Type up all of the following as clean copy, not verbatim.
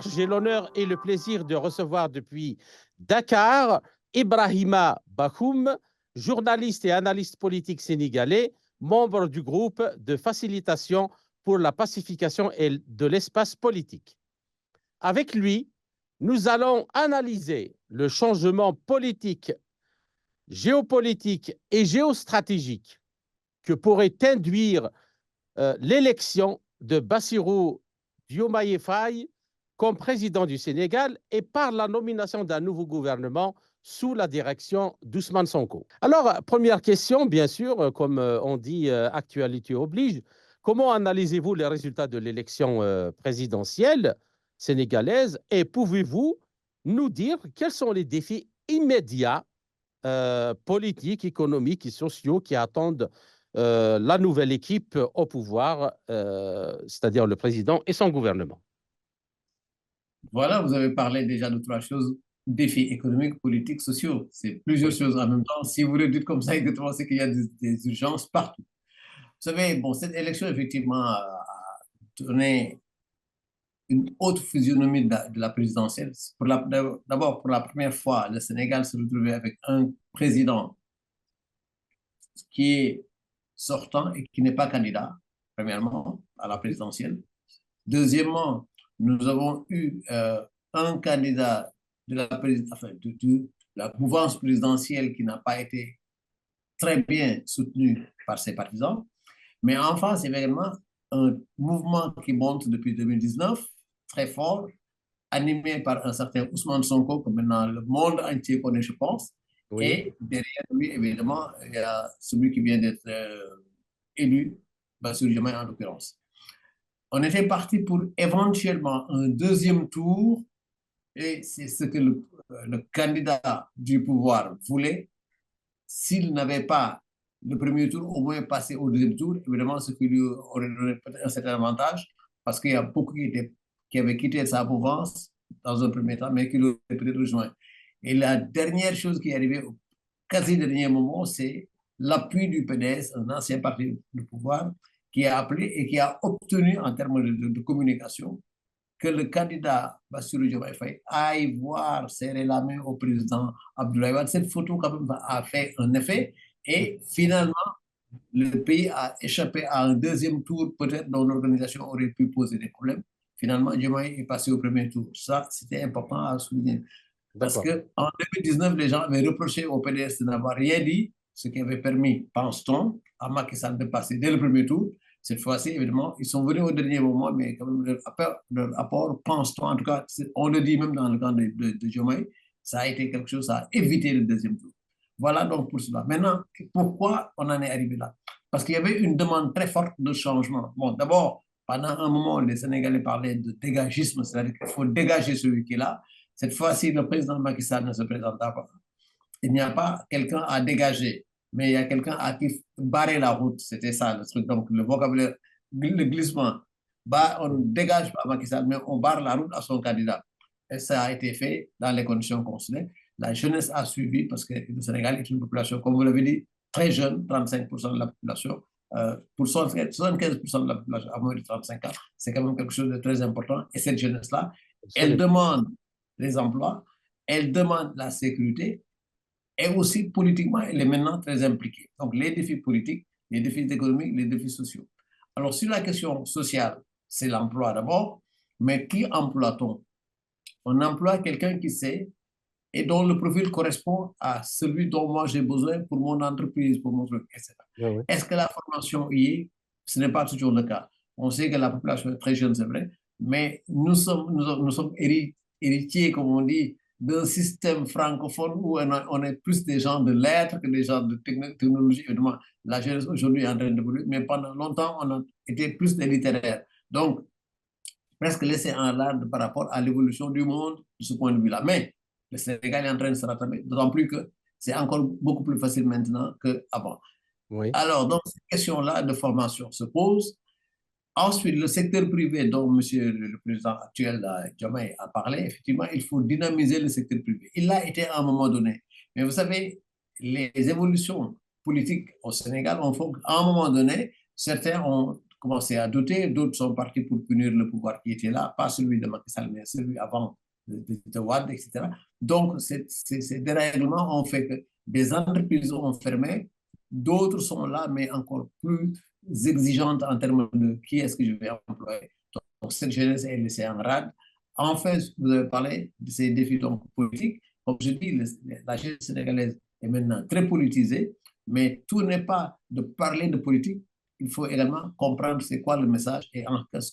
J'ai l'honneur et le plaisir de recevoir depuis Dakar Ibrahima Bakhoum, journaliste et analyste politique sénégalais, membre du groupe de facilitation pour la pacification et de l'espace politique. Avec lui, nous allons analyser le changement politique, géopolitique et géostratégique que pourrait induire l'élection de Bassirou Diomaye Faye comme président du Sénégal et par la nomination d'un nouveau gouvernement sous la direction d'Ousmane Sonko. Alors, première question, bien sûr, comme on dit, actualité oblige, comment analysez-vous les résultats de l'élection présidentielle sénégalaise et pouvez-vous nous dire quels sont les défis immédiats politiques, économiques et sociaux qui attendent la nouvelle équipe au pouvoir, c'est-à-dire le président et son gouvernement? Voilà, vous avez parlé déjà de trois choses, défis économiques, politiques, sociaux. C'est plusieurs Oui. choses en même temps. Si vous le dites comme ça, exactement, c'est qu'il y a des urgences partout. Vous savez, bon, cette élection, effectivement, a donné une autre physionomie de la présidentielle. D'abord, pour la première fois, le Sénégal se retrouvait avec un président qui est sortant et qui n'est pas candidat, premièrement, à la présidentielle. Deuxièmement, nous avons eu un candidat de la mouvance présidentielle qui n'a pas été très bien soutenu par ses partisans. Mais enfin, c'est vraiment un mouvement qui monte depuis 2019, très fort, animé par un certain Ousmane Sonko, que maintenant le monde entier connaît, je pense. Oui. Et derrière lui, évidemment, il y a celui qui vient d'être élu, Bassirou Diomaye en l'occurrence. On était parti pour éventuellement un deuxième tour, et c'est ce que le candidat du pouvoir voulait. S'il n'avait pas le premier tour, au moins passer au deuxième tour, évidemment, ce qui lui aurait donné peut-être un certain avantage, parce qu'il y a beaucoup qui avaient quitté sa mouvance dans un premier temps, mais qui l'auraient peut-être rejoint. Et la dernière chose qui est arrivée au quasi dernier moment, c'est l'appui du PDS, un ancien parti du pouvoir, qui a appelé et qui a obtenu en termes de communication que le candidat Bassirou Diomaye Faye aille voir, serrer la main au président Abdoulaye Wade. Cette photo quand même a fait un effet et finalement le pays a échappé à un deuxième tour peut-être dont l'organisation aurait pu poser des problèmes. Finalement, Diomaye est passé au premier tour. Ça, c'était important à souligner. Parce qu'en 2019, les gens avaient reproché au PDS de n'avoir rien dit, ce qui avait permis, pense-t-on, à Macky Sall de passer dès le premier tour. Cette fois-ci, évidemment, ils sont venus au dernier moment, mais quand même, leur apport, pense-t-on, en tout cas, on le dit même dans le camp de Diomaye, ça a été quelque chose à éviter le deuxième tour. Voilà donc pour cela. Maintenant, pourquoi on en est arrivé là? Parce qu'il y avait une demande très forte de changement. Bon, d'abord, pendant un moment, les Sénégalais parlaient de dégagisme, c'est-à-dire qu'il faut dégager celui qui est là. Cette fois-ci, le président Macky Sall ne se présentera pas. Il n'y a pas quelqu'un à dégager, mais il y a quelqu'un à qui barrer la route. C'était ça le truc. Donc, le vocabulaire, le glissement. Bah, on ne dégage pas Macky Sall, mais on barre la route à son candidat. Et ça a été fait dans les conditions constitutionnelles. La jeunesse a suivi parce que le Sénégal est une population, comme vous l'avez dit, très jeune, 35% de la population. Pour 75% de la population à moins de 35 ans, c'est quand même quelque chose de très important. Et cette jeunesse-là, elle demande les emplois, elle demande la sécurité, et aussi politiquement, elle est maintenant très impliquée. Donc, les défis politiques, les défis économiques, les défis sociaux. Alors, sur la question sociale, c'est l'emploi d'abord, mais qui emploie-t-on? On emploie quelqu'un qui sait et dont le profil correspond à celui dont moi j'ai besoin pour mon entreprise, pour mon truc, etc. Oui. Est-ce que la formation y est? Ce n'est pas toujours le cas. On sait que la population est très jeune, c'est vrai, mais nous sommes héritiers, comme on dit, d'un système francophone où on est plus des gens de lettres que des gens de technologie. Évidemment, la jeunesse aujourd'hui est en train d'évoluer, mais pendant longtemps, on a été plus des littéraires. Donc, presque laissé en rade par rapport à l'évolution du monde de ce point de vue-là. Mais le Sénégal est en train de se rattraper, d'autant plus que c'est encore beaucoup plus facile maintenant qu'avant. Oui. Alors, donc, cette question-là de formation se pose. Ensuite, le secteur privé dont monsieur le président actuel, Diomaye, a parlé, effectivement, il faut dynamiser le secteur privé. Il l'a été à un moment donné. Mais vous savez, les évolutions politiques au Sénégal ont fait qu'à un moment donné, certains ont commencé à douter, d'autres sont partis pour punir le pouvoir qui était là, pas celui de Macky Sall, mais celui avant de Wade, etc. Donc, ces dérèglements ont fait que des entreprises ont fermé, d'autres sont là, mais encore plus exigeantes en termes de qui est-ce que je vais employer. Donc, cette jeunesse est laissée en rade. En fait, vous avez parlé de ces défis donc, politiques. Comme je dis, la jeunesse sénégalaise est maintenant très politisée, mais tout n'est pas de parler de politique. Il faut également comprendre c'est quoi le message et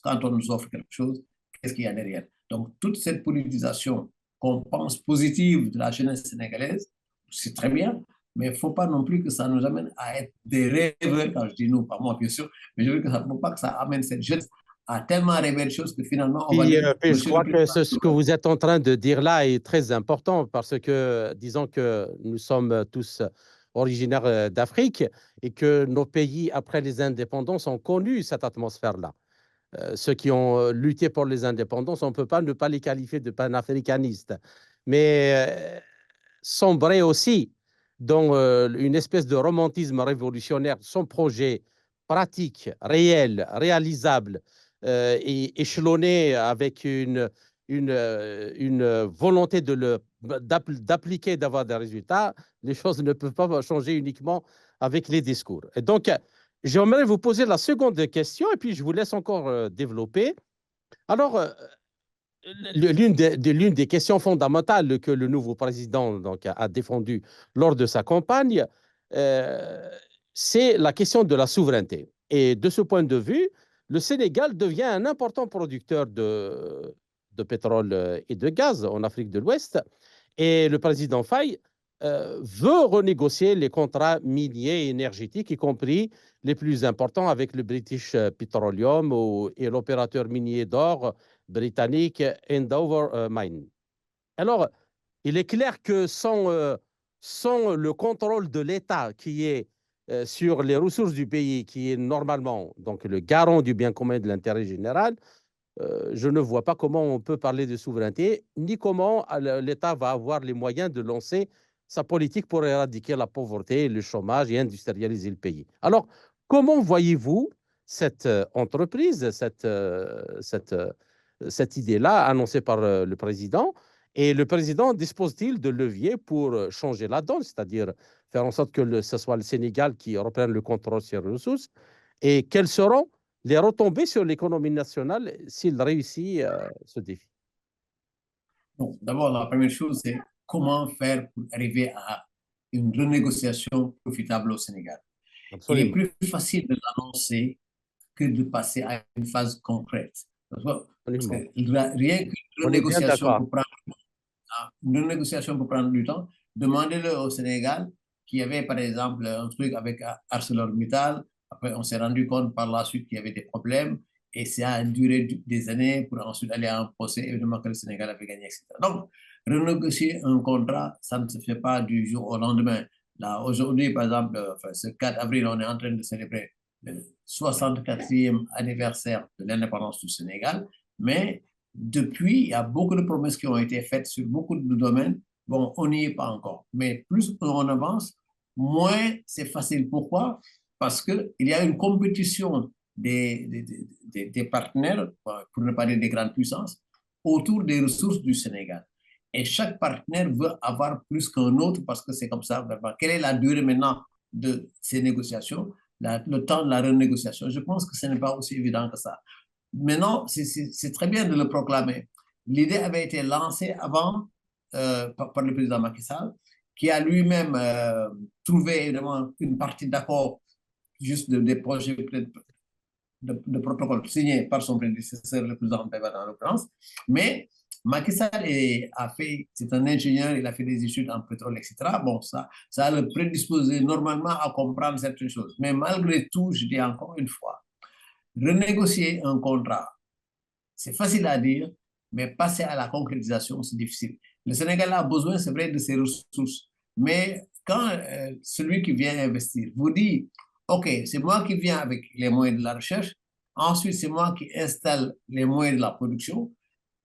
quand on nous offre quelque chose, qu'est-ce qu'il y a derrière. Donc, toute cette politisation qu'on pense positive de la jeunesse sénégalaise, c'est très bien, mais il ne faut pas non plus que ça nous amène à être des rêveurs, quand je dis nous, pas moi bien sûr, mais je veux que ça ne faut pas que ça amène cette jeunesse à tellement rêver de choses que finalement, on va dire... Puis je crois que ce que vous êtes en train de dire là est très important parce que, disons que nous sommes tous originaires d'Afrique et que nos pays, après les indépendances, ont connu cette atmosphère-là. Ceux qui ont lutté pour les indépendances, on ne peut pas ne pas les qualifier de panafricanistes. Mais sombrer aussi dans une espèce de romantisme révolutionnaire, son projet pratique, réel, réalisable et échelonné avec une volonté d'appliquer, d'avoir des résultats, les choses ne peuvent pas changer uniquement avec les discours. Et donc, j'aimerais vous poser la seconde question et puis je vous laisse encore développer. Alors, l'une des questions fondamentales que le nouveau président donc, a défendu lors de sa campagne, c'est la question de la souveraineté. Et de ce point de vue, le Sénégal devient un important producteur de pétrole et de gaz en Afrique de l'Ouest. Et le président Faye veut renégocier les contrats miniers et énergétiques, y compris les plus importants avec le British Petroleum et l'opérateur minier d'or britannique Endeavour Mine. Alors, il est clair que sans le contrôle de l'État qui est sur les ressources du pays, qui est normalement donc, le garant du bien commun et de l'intérêt général, je ne vois pas comment on peut parler de souveraineté, ni comment l'État va avoir les moyens de lancer sa politique pour éradiquer la pauvreté, le chômage et industrialiser le pays. Alors, comment voyez-vous cette entreprise, cette idée-là annoncée par le président? Et le président dispose-t-il de leviers pour changer la donne, c'est-à-dire faire en sorte que ce soit le Sénégal qui reprenne le contrôle sur les ressources? Et quelles seront les retombées sur l'économie nationale s'il réussit ce défi? Bon, d'abord, la première chose, c'est comment faire pour arriver à une renégociation profitable au Sénégal. Il est Absolument. plus facile de l'annoncer que de passer à une phase concrète. Parce que Absolument. rien qu'une On est bien renégociation d'accord. pour prendre une négociation pour prendre du temps, demandez-le au Sénégal, qui avait par exemple un truc avec ArcelorMittal. Après, on s'est rendu compte par la suite qu'il y avait des problèmes et ça a duré des années pour ensuite aller à un procès, évidemment que le Sénégal avait gagné, etc. Donc, renégocier un contrat, ça ne se fait pas du jour au lendemain. Là, aujourd'hui, par exemple, ce 4 avril, on est en train de célébrer le 64e anniversaire de l'indépendance du Sénégal, mais depuis, il y a beaucoup de promesses qui ont été faites sur beaucoup de domaines. Bon, on n'y est pas encore. Mais plus on avance, moins c'est facile. Pourquoi? Parce qu'il y a une compétition des partenaires, pour ne pas dire des grandes puissances, autour des ressources du Sénégal. Et chaque partenaire veut avoir plus qu'un autre parce que c'est comme ça. Quelle est la durée maintenant de ces négociations, le temps de la renégociation? Je pense que ce n'est pas aussi évident que ça. Maintenant, c'est très bien de le proclamer. L'idée avait été lancée avant par le président Macky Sall, qui a lui-même trouvé évidemment une partie d'accord juste des projets de protocole signés par son prédécesseur, le président Beba en l'occurrence. Mais Macky Sall c'est un ingénieur, il a fait des études en pétrole, etc. Bon, ça a le prédisposé normalement à comprendre certaines choses. Mais malgré tout, je dis encore une fois, renégocier un contrat, c'est facile à dire, mais passer à la concrétisation, c'est difficile. Le Sénégal a besoin, c'est vrai, de ses ressources. Mais quand celui qui vient investir vous dit, OK, c'est moi qui viens avec les moyens de la recherche, ensuite c'est moi qui installe les moyens de la production,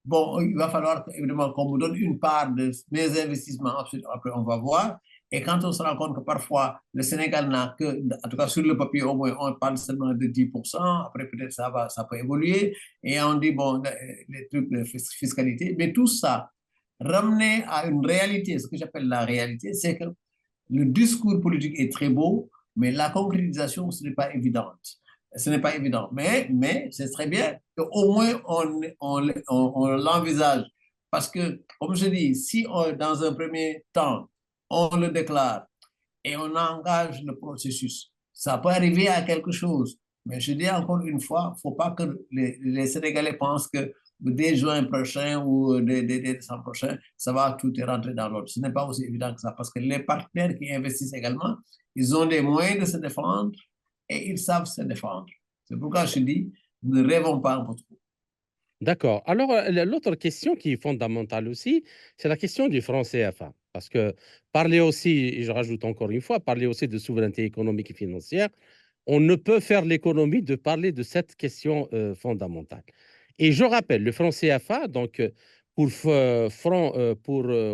bon, il va falloir évidemment qu'on me donne une part de mes investissements, ensuite après on va voir, Et quand on se rend compte que parfois le Sénégal n'a que, en tout cas sur le papier au moins, on parle seulement de 10%, après peut-être ça peut évoluer, et on dit, bon, les trucs de fiscalité, mais tout ça, ramené à une réalité, ce que j'appelle la réalité, c'est que le discours politique est très beau, mais la concrétisation, ce n'est pas évident. Ce n'est pas évident, mais c'est très bien qu'au moins on l'envisage. Parce que, comme je dis, si dans un premier temps, on le déclare et on engage le processus, ça peut arriver à quelque chose. Mais je dis encore une fois, il ne faut pas que les Sénégalais pensent que dès juin prochain ou dès décembre prochain, ça va tout rentrer dans l'ordre. Ce n'est pas aussi évident que ça, parce que les partenaires qui investissent également, ils ont des moyens de se défendre et ils savent se défendre. C'est pourquoi je dis, ne rêvons pas un peu trop. D'accord. Alors, l'autre question qui est fondamentale aussi, c'est la question du franc CFA. Parce que parler aussi, et je rajoute encore une fois, parler aussi de souveraineté économique et financière, on ne peut faire l'économie de parler de cette question fondamentale. Et je rappelle, le franc CFA, donc pour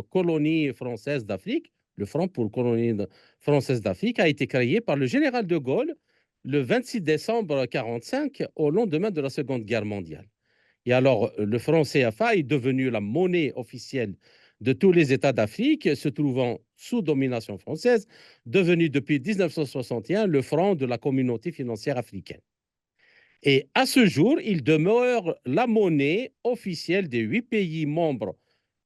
colonie française d'Afrique, le franc pour colonie française d'Afrique a été créé par le général de Gaulle le 26 décembre 1945, au lendemain de la Seconde Guerre mondiale. Et alors, le franc CFA est devenu la monnaie officielle de tous les États d'Afrique se trouvant sous domination française, devenu depuis 1961 le franc de la communauté financière africaine. Et à ce jour, il demeure la monnaie officielle des 8 pays membres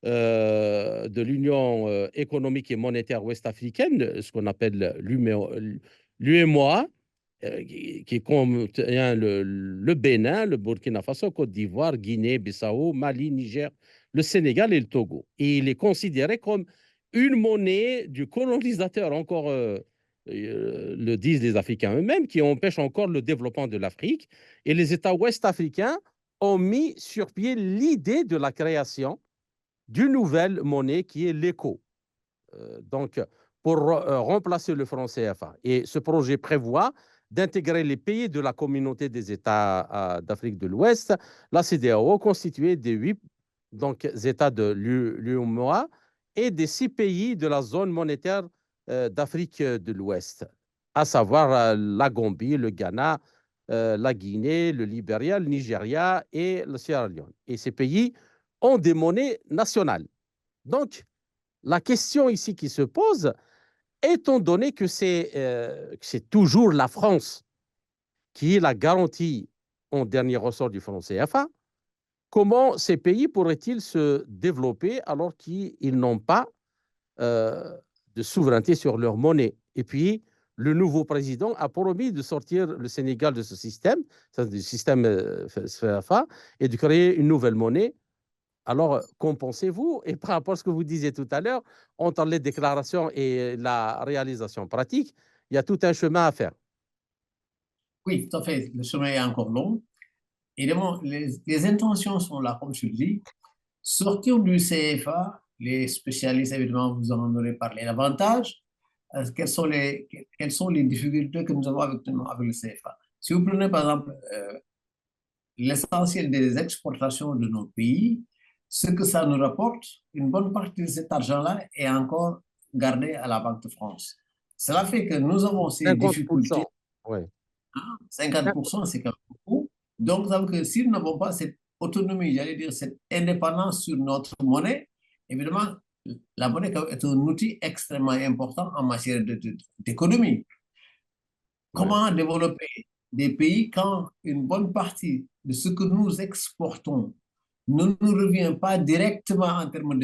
de l'Union économique et monétaire ouest-africaine, ce qu'on appelle l'UEMOA, qui contient le Bénin, le Burkina Faso, Côte d'Ivoire, Guinée, Bissau, Mali, Niger, le Sénégal et le Togo. Et il est considéré comme une monnaie du colonisateur, encore le disent les Africains eux-mêmes, qui empêche encore le développement de l'Afrique. Et les États ouest-africains ont mis sur pied l'idée de la création d'une nouvelle monnaie qui est l'éco. Donc, pour remplacer le franc CFA. Et ce projet prévoit d'intégrer les pays de la communauté des États d'Afrique de l'Ouest, la CEDEAO, constituée des 8 États de l'UEMOA et des 6 pays de la zone monétaire d'Afrique de l'Ouest, à savoir la Gambie, le Ghana, la Guinée, le Libéria, le Nigeria et le Sierra Leone. Et ces pays ont des monnaies nationales. Donc, la question ici qui se pose, étant donné que c'est toujours la France qui est la garantie en dernier ressort du franc CFA, comment ces pays pourraient-ils se développer alors qu'ils n'ont pas de souveraineté sur leur monnaie? Et puis, le nouveau président a promis de sortir le Sénégal de ce système, du système CFA, et de créer une nouvelle monnaie. Alors, qu'en pensez-vous? Et par rapport à ce que vous disiez tout à l'heure, entre les déclarations et la réalisation pratique, il y a tout un chemin à faire. Oui, tout à fait. Le chemin est encore long. Évidemment, les intentions sont là, comme je le dis. Sortir du CFA, les spécialistes, évidemment, vous en aurez parlé davantage. Quelles sont les difficultés que nous avons avec le CFA? Si vous prenez, par exemple, l'essentiel des exportations de nos pays, ce que ça nous rapporte, une bonne partie de cet argent-là est encore gardé à la Banque de France. Cela fait que nous avons ces difficultés. 50%. Oui. 50%, c'est quand même beaucoup. Donc, ça veut dire que si nous n'avons pas cette autonomie, j'allais dire cette indépendance sur notre monnaie, évidemment, la monnaie est un outil extrêmement important en matière d'économie. Comment développer des pays quand une bonne partie de ce que nous exportons ne nous revient pas directement en termes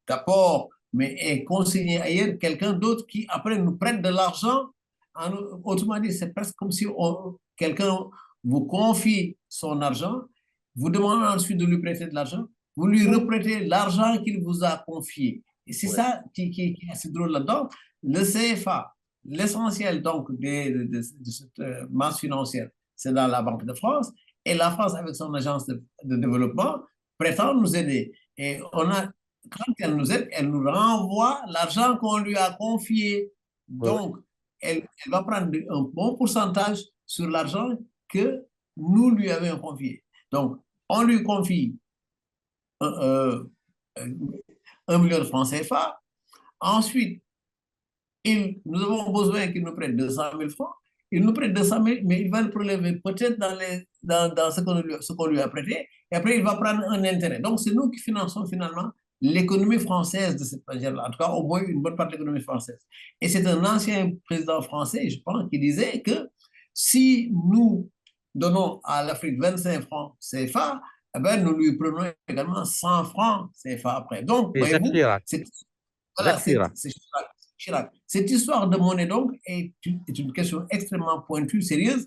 d'apport, mais est consigné ailleurs, quelqu'un d'autre qui après nous prête de l'argent. Autrement dit, c'est presque comme si quelqu'un vous confie son argent, vous demandez ensuite de lui prêter de l'argent, vous lui reprêtez l'argent qu'il vous a confié. Et c'est ça qui est assez drôle là-dedans. Le CFA, l'essentiel donc de cette masse financière, c'est dans la Banque de France. Et la France, avec son agence de développement, prétend nous aider. Et quand elle nous aide, elle nous renvoie l'argent qu'on lui a confié. Donc, elle va prendre un bon pourcentage sur l'argent que nous lui avions confié. Donc, on lui confie 1 million de francs CFA. Ensuite, Nous avons besoin qu'ils nous prêtent 200 000 francs. Ils nous prêtent 200 000, mais il va le prélever peut-être dans ce qu'on lui a prêté, et après il va prendre un intérêt. Donc c'est nous qui finançons finalement l'économie française de cette manière-là, en tout cas au moins une bonne partie de l'économie française. Et c'est un ancien président français, je pense, qui disait que si nous donnons à l'Afrique 25 francs CFA, eh ben, nous lui prenons également 100 francs CFA après. Donc, Et Jacques voyez-vous, Chirac. voilà, Jacques Chirac. c'est Chirac. Cette histoire de monnaie, donc, est une question extrêmement pointue, sérieuse.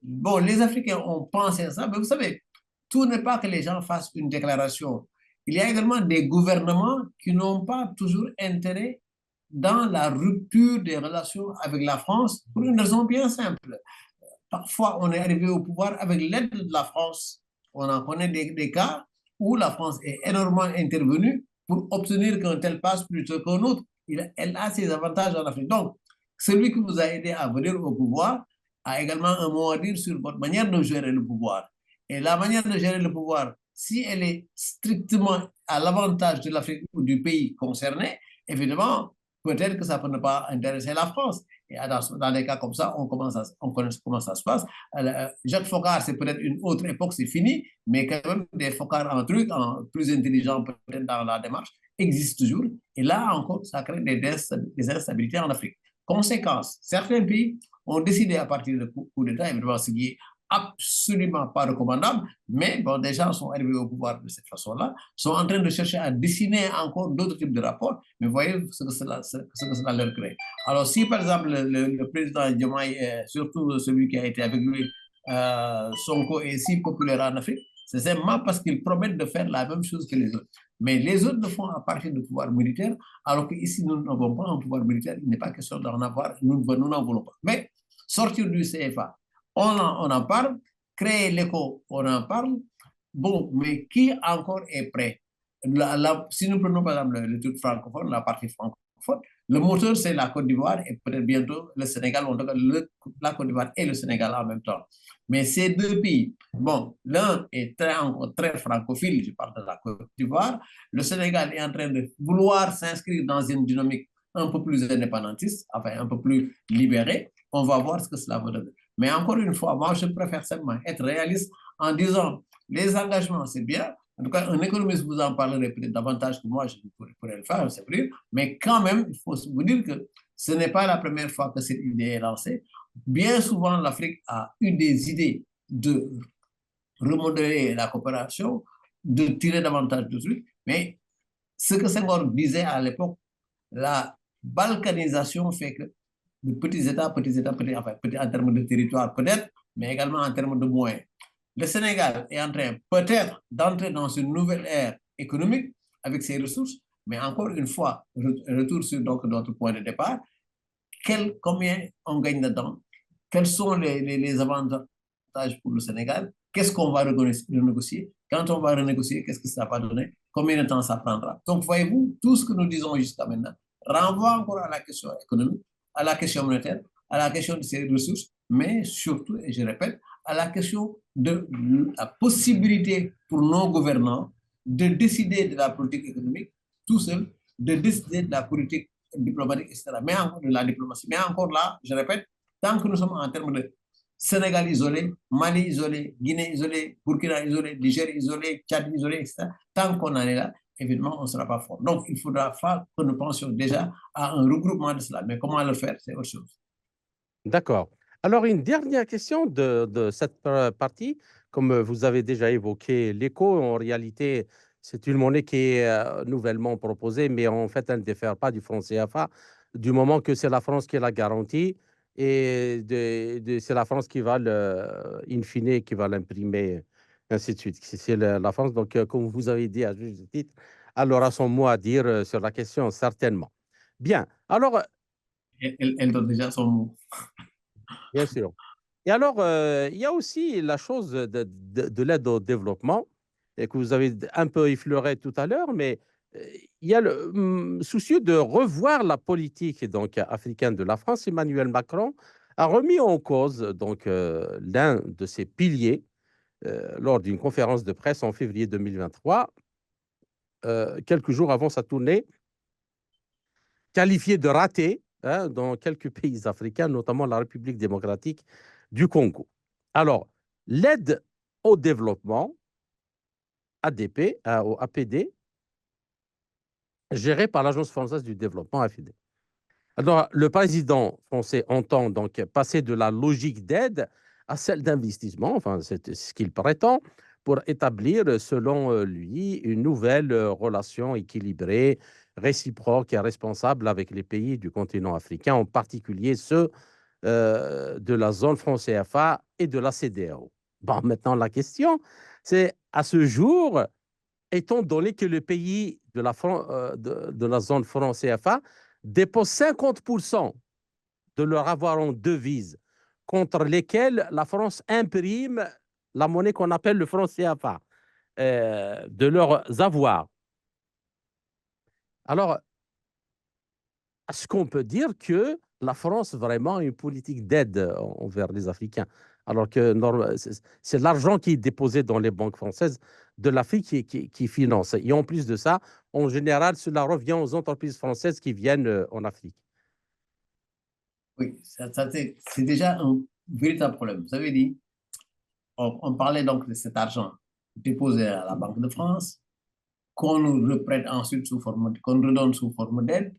Bon, les Africains ont pensé à ça, mais vous savez, tout n'est pas que les gens fassent une déclaration. Il y a également des gouvernements qui n'ont pas toujours intérêt dans la rupture des relations avec la France pour une raison bien simple. Parfois, on est arrivé au pouvoir avec l'aide de la France. On en connaît des cas où la France est énormément intervenue pour obtenir qu'un tel passe plutôt qu'un autre. Elle a ses avantages en Afrique. Donc, celui qui vous a aidé à venir au pouvoir a également un mot à dire sur votre manière de gérer le pouvoir. Et la manière de gérer le pouvoir, si elle est strictement à l'avantage de l'Afrique ou du pays concerné, évidemment, peut-être que ça peut ne pas intéresser la France. Et dans des cas comme ça, on connaît comment ça se passe. Jacques Foccart, c'est peut-être une autre époque, c'est fini, mais quand même des Foccart en truc, plus intelligents peut-être dans la démarche, existent toujours. Et là encore, ça crée des instabilités en Afrique. Conséquence, certains pays ont décidé à partir de coup d'État, évidemment, ce qui est absolument pas recommandable, mais bon, des gens sont arrivés au pouvoir de cette façon-là, sont en train de chercher à dessiner encore d'autres types de rapports, mais voyez ce que cela leur crée. Alors, si par exemple le président Diomaye, surtout celui qui a été avec lui, Sonko, est si populaire en Afrique, c'est simplement parce qu'ils promettent de faire la même chose que les autres. Mais les autres le font à partir du pouvoir militaire, alors qu'ici, nous n'avons pas un pouvoir militaire, il n'est pas question d'en avoir, nous n'en voulons pas. Mais sortir du CFA, on en parle, créer l'écho, on en parle. Bon, mais qui encore est prêt? Si nous prenons par exemple le truc francophone, la partie francophone, le moteur c'est la Côte d'Ivoire et peut-être bientôt le Sénégal, en tout cas la Côte d'Ivoire et le Sénégal en même temps. Mais ces deux pays, bon, l'un est très francophile, je parle de la Côte d'Ivoire, le Sénégal est en train de vouloir s'inscrire dans une dynamique un peu plus indépendantiste, enfin un peu plus libérée. On va voir ce que cela va donner. Mais encore une fois, moi, je préfère seulement être réaliste en disant les engagements, c'est bien. En tout cas, un économiste vous en parlerait peut-être davantage que moi, je pourrais le faire, c'est vrai. Mais quand même, il faut vous dire que ce n'est pas la première fois que cette idée est lancée. Bien souvent, l'Afrique a eu des idées de remodeler la coopération, de tirer davantage de trucs. Mais ce que Senghor disait à l'époque, la balkanisation fait que de petits États, enfin, en termes de territoire peut-être, mais également en termes de moyens. Le Sénégal est en train peut-être d'entrer dans une nouvelle ère économique avec ses ressources, mais encore une fois, retour sur donc, notre point de départ, combien on gagne dedans, quels sont les avantages pour le Sénégal, qu'est-ce qu'on va renégocier, quand on va renégocier, qu'est-ce que ça va donner, combien de temps ça prendra. Donc, voyez-vous, tout ce que nous disons jusqu'à maintenant renvoie encore à la question économique, à la question monétaire, à la question de ses ressources, mais surtout, et je répète, à la question de la possibilité pour nos gouvernants de décider de la politique économique tout seul, de décider de la politique diplomatique, etc. Mais encore de la diplomatie. Mais encore là, je répète, tant que nous sommes en termes de Sénégal isolé, Mali isolé, Guinée isolé, Burkina isolé, Niger isolé, Tchad isolé, etc., tant qu'on en est là, évidemment, on ne sera pas fort. Donc, il faudra que nous pensions déjà à un regroupement de cela. Mais comment le faire, c'est autre chose. D'accord. Alors, une dernière question de cette partie. Comme vous avez déjà évoqué l'écho, en réalité, c'est une monnaie qui est nouvellement proposée, mais en fait, elle ne diffère pas du franc CFA, du moment que c'est la France qui la garantit et c'est la France qui va, in fine, qui va l'imprimer, ainsi de suite. C'est la France, donc, comme vous avez dit à juste titre, elle aura son mot à dire sur la question, certainement. Bien. Alors, Elle donne déjà son mot. bien sûr. Et alors, il y a aussi la chose de l'aide au développement, et que vous avez un peu effleuré tout à l'heure, mais il y a le soucieux de revoir la politique donc, africaine de la France. Emmanuel Macron a remis en cause donc, l'un de ses piliers lors d'une conférence de presse en février 2023, quelques jours avant sa tournée, qualifié de ratée hein, dans quelques pays africains, notamment la République démocratique du Congo. Alors, l'aide au développement, ADP, au APD, gérée par l'Agence française du développement, AFD. Alors, le président français entend donc passer de la logique d'aide à celle d'investissement, enfin, c'est ce qu'il prétend, pour établir, selon lui, une nouvelle relation équilibrée, réciproque et responsable avec les pays du continent africain, en particulier ceux de la zone franc CFA et de la CEDEAO. Bon, maintenant, la question, c'est à ce jour, étant donné que les pays de la zone franc CFA déposent 50% de leur avoir en devise, contre lesquels la France imprime la monnaie qu'on appelle le franc CFA, de leurs avoirs. Alors, est-ce qu'on peut dire que la France vraiment a une politique d'aide envers les Africains, alors que c'est l'argent qui est déposé dans les banques françaises de l'Afrique qui finance. Et en plus de ça, en général, cela revient aux entreprises françaises qui viennent en Afrique. Oui, c'est déjà un véritable problème. Vous avez dit, on parlait donc de cet argent déposé à la Banque de France, qu'on nous reprête ensuite qu'on redonne sous forme d'aide,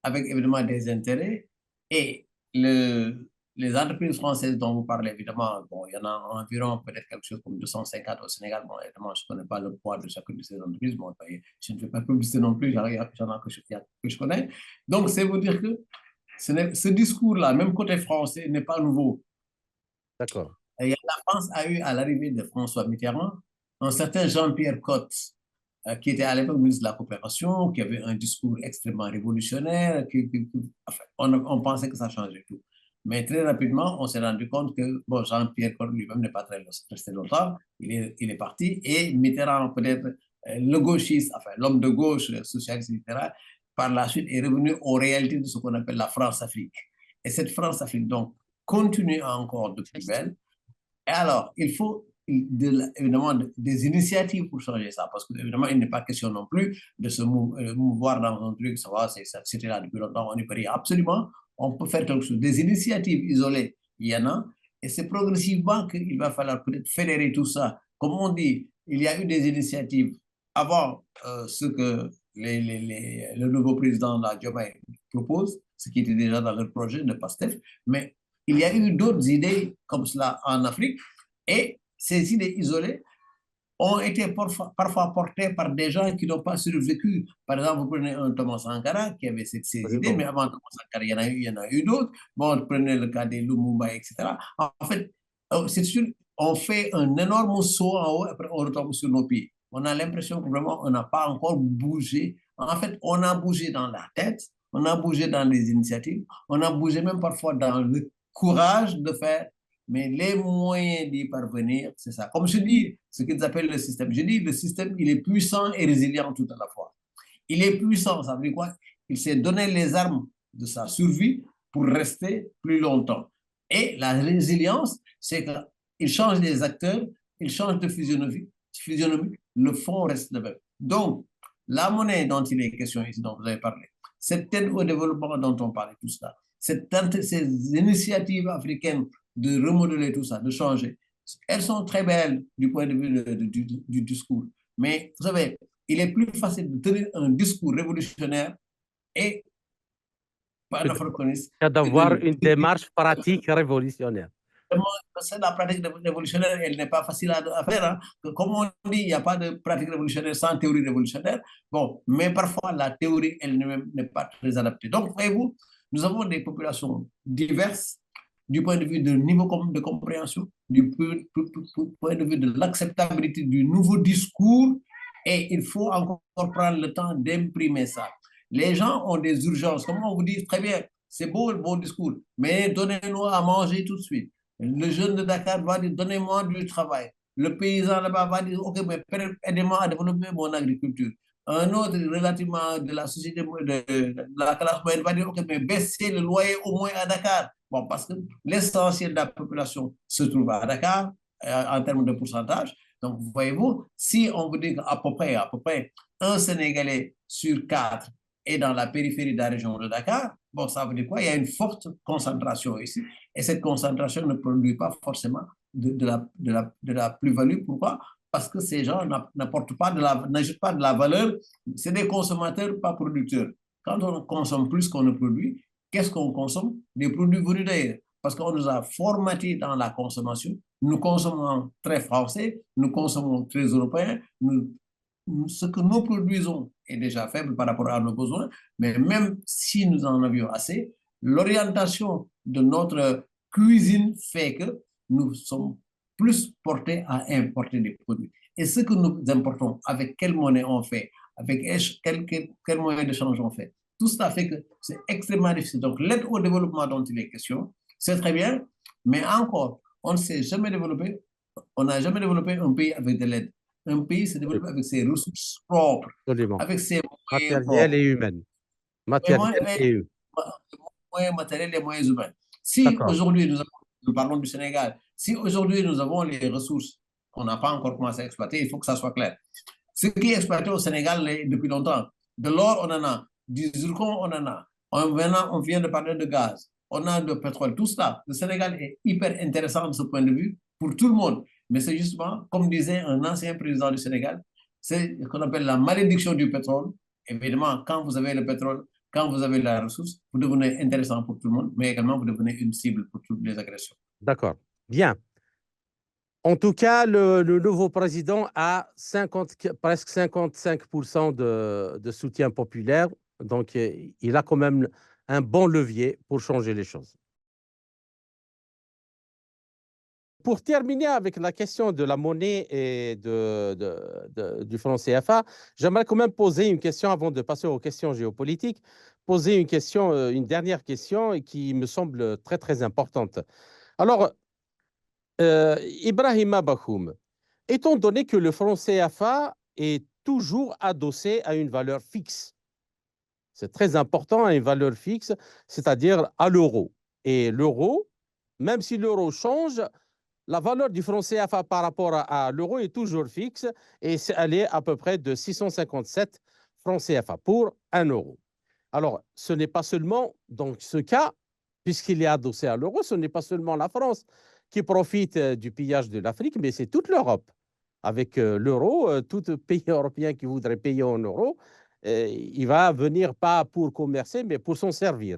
avec évidemment des intérêts. Et les entreprises françaises dont vous parlez, évidemment, bon, il y en a environ peut-être quelque chose comme 250 au Sénégal. Bon, évidemment, je ne connais pas le poids de chacune de ces entreprises. Bon, je ne fais pas de publicité non plus, j'en ai que je connais. Donc, c'est vous dire que ce discours-là, même côté français, n'est pas nouveau. D'accord. Et la France a eu, à l'arrivée de François Mitterrand, un certain Jean-Pierre Cotte, qui était à l'époque ministre de la Coopération, qui avait un discours extrêmement révolutionnaire, enfin, on pensait que ça changeait tout. Mais très rapidement, on s'est rendu compte que bon, Jean-Pierre Cotte lui-même n'est pas resté longtemps, il est parti, et Mitterrand, peut-être le gauchiste, enfin l'homme de gauche, socialiste, etc., par la suite est revenu aux réalités de ce qu'on appelle la France-Afrique. Et cette France-Afrique, donc, continue encore de plus belle. Et alors, il faut évidemment des initiatives pour changer ça, parce qu'évidemment, il n'est pas question non plus de se mouvoir dans un truc, ça va, c'était là depuis longtemps, on n'y peut rien. Absolument, on peut faire quelque chose. Des initiatives isolées, il y en a, et c'est progressivement qu'il va falloir peut-être fédérer tout ça. Comme on dit, il y a eu des initiatives avant ce que le nouveau président, la Diomaye, propose, ce qui était déjà dans leur projet de PASTEF, mais il y a eu d'autres idées comme cela en Afrique, et ces idées isolées ont été parfois portées par des gens qui n'ont pas survécu. Par exemple, vous prenez un Thomas Sankara qui avait ces idées, mais avant Thomas Sankara, il y en a eu d'autres. Bon, vous prenez le cas des Lumumba, etc. En fait, c'est sûr, on fait un énorme saut en haut, après on retombe sur nos pieds. On a l'impression que vraiment, on n'a pas encore bougé. En fait, on a bougé dans la tête, on a bougé dans les initiatives, on a bougé même parfois dans le courage de faire, mais les moyens d'y parvenir, c'est ça. Comme je dis, ce qu'ils appellent le système, je dis le système, il est puissant et résilient tout à la fois. Il est puissant, ça veut dire quoi? Il s'est donné les armes de sa survie pour rester plus longtemps. Et la résilience, c'est qu'il change les acteurs, il change de physionomie, le fond reste le même. Donc, la monnaie dont il est question ici, dont vous avez parlé, cette aide au développement dont on parlait, tout cela, ces initiatives africaines de remodeler tout ça, de changer, elles sont très belles du point de vue du discours. Mais vous savez, il est plus facile de tenir un discours révolutionnaire et panafricaniste D'avoir une démarche pratique révolutionnaire. La pratique révolutionnaire, elle n'est pas facile à faire. Hein. Comme on dit, il n'y a pas de pratique révolutionnaire sans théorie révolutionnaire. Bon, mais parfois, la théorie, elle n'est pas très adaptée. Donc, voyez-vous, nous avons des populations diverses du point de vue du niveau de compréhension, du point de vue de l'acceptabilité du nouveau discours, et il faut encore prendre le temps d'imprimer ça. Les gens ont des urgences. Comme on vous dit, très bien, c'est beau le bon discours, mais donnez-nous à manger tout de suite. Le jeune de Dakar va dire, donnez-moi du travail. Le paysan là-bas va dire, ok, mais aidez-moi à développer mon agriculture. Un autre relativement de la société de la classe moyenne va dire, ok, mais baissez le loyer au moins à Dakar. Bon, parce que l'essentiel de la population se trouve à Dakar en termes de pourcentage. Donc, voyez-vous, si on vous dit qu'à peu près un Sénégalais sur 4 est dans la périphérie de la région de Dakar, Bon, ça veut dire quoi? Il y a une forte concentration ici. Et cette concentration ne produit pas forcément de la plus-value. Pourquoi? Parce que ces gens n'apportent pas n'ajoutent pas de la valeur. C'est des consommateurs, pas producteurs. Quand on consomme plus qu'on ne produit, qu'est-ce qu'on consomme? Des produits venus d'ailleurs. Parce qu'on nous a formatés dans la consommation. Nous consommons très français, nous consommons très européen. Ce que nous produisons est déjà faible par rapport à nos besoins, mais même si nous en avions assez, l'orientation de notre cuisine fait que nous sommes plus portés à importer des produits. Et ce que nous importons, avec quelle monnaie on fait, avec quel moyen de change on fait, tout cela fait que c'est extrêmement difficile. Donc, l'aide au développement dont il est question, c'est très bien, mais encore, on ne s'est jamais développé, on n'a jamais développé un pays avec de l'aide. Un pays se développe avec ses ressources propres, Absolument. avec ses moyens Matériel et propres. humaine. Les Matériel et humain. moyens matériels et moyens humains. Si D'accord. aujourd'hui, nous parlons du Sénégal, si aujourd'hui nous avons les ressources qu'on n'a pas encore commencé à exploiter, il faut que ça soit clair. Ce qui est exploité au Sénégal depuis longtemps, de l'or, on en a, du zircon, on en a. On vient de parler de gaz, on a de pétrole, tout ça. Le Sénégal est hyper intéressant de ce point de vue pour tout le monde. Mais c'est justement, comme disait un ancien président du Sénégal, c'est ce qu'on appelle la malédiction du pétrole. Évidemment, quand vous avez le pétrole, quand vous avez la ressource, vous devenez intéressant pour tout le monde, mais également vous devenez une cible pour toutes les agressions. D'accord. Bien. En tout cas, le nouveau président a presque 55% de soutien populaire. Donc, il a quand même un bon levier pour changer les choses. Pour terminer avec la question de la monnaie et du franc CFA, j'aimerais quand même poser une question avant de passer aux questions géopolitiques, poser une question, une dernière question qui me semble très, très importante. Alors, Ibrahima Bakhoum, étant donné que le franc CFA est toujours adossé à une valeur fixe, c'est très important, à une valeur fixe, c'est-à-dire à l'euro. Et l'euro, même si l'euro change, la valeur du franc CFA par rapport à l'euro est toujours fixe et elle est à peu près de 657 francs CFA pour 1 euro. Alors, ce n'est pas seulement dans ce cas, puisqu'il est adossé à l'euro, ce n'est pas seulement la France qui profite du pillage de l'Afrique, mais c'est toute l'Europe. Avec l'euro, tout pays européen qui voudrait payer en euros, il va venir pas pour commercer, mais pour s'en servir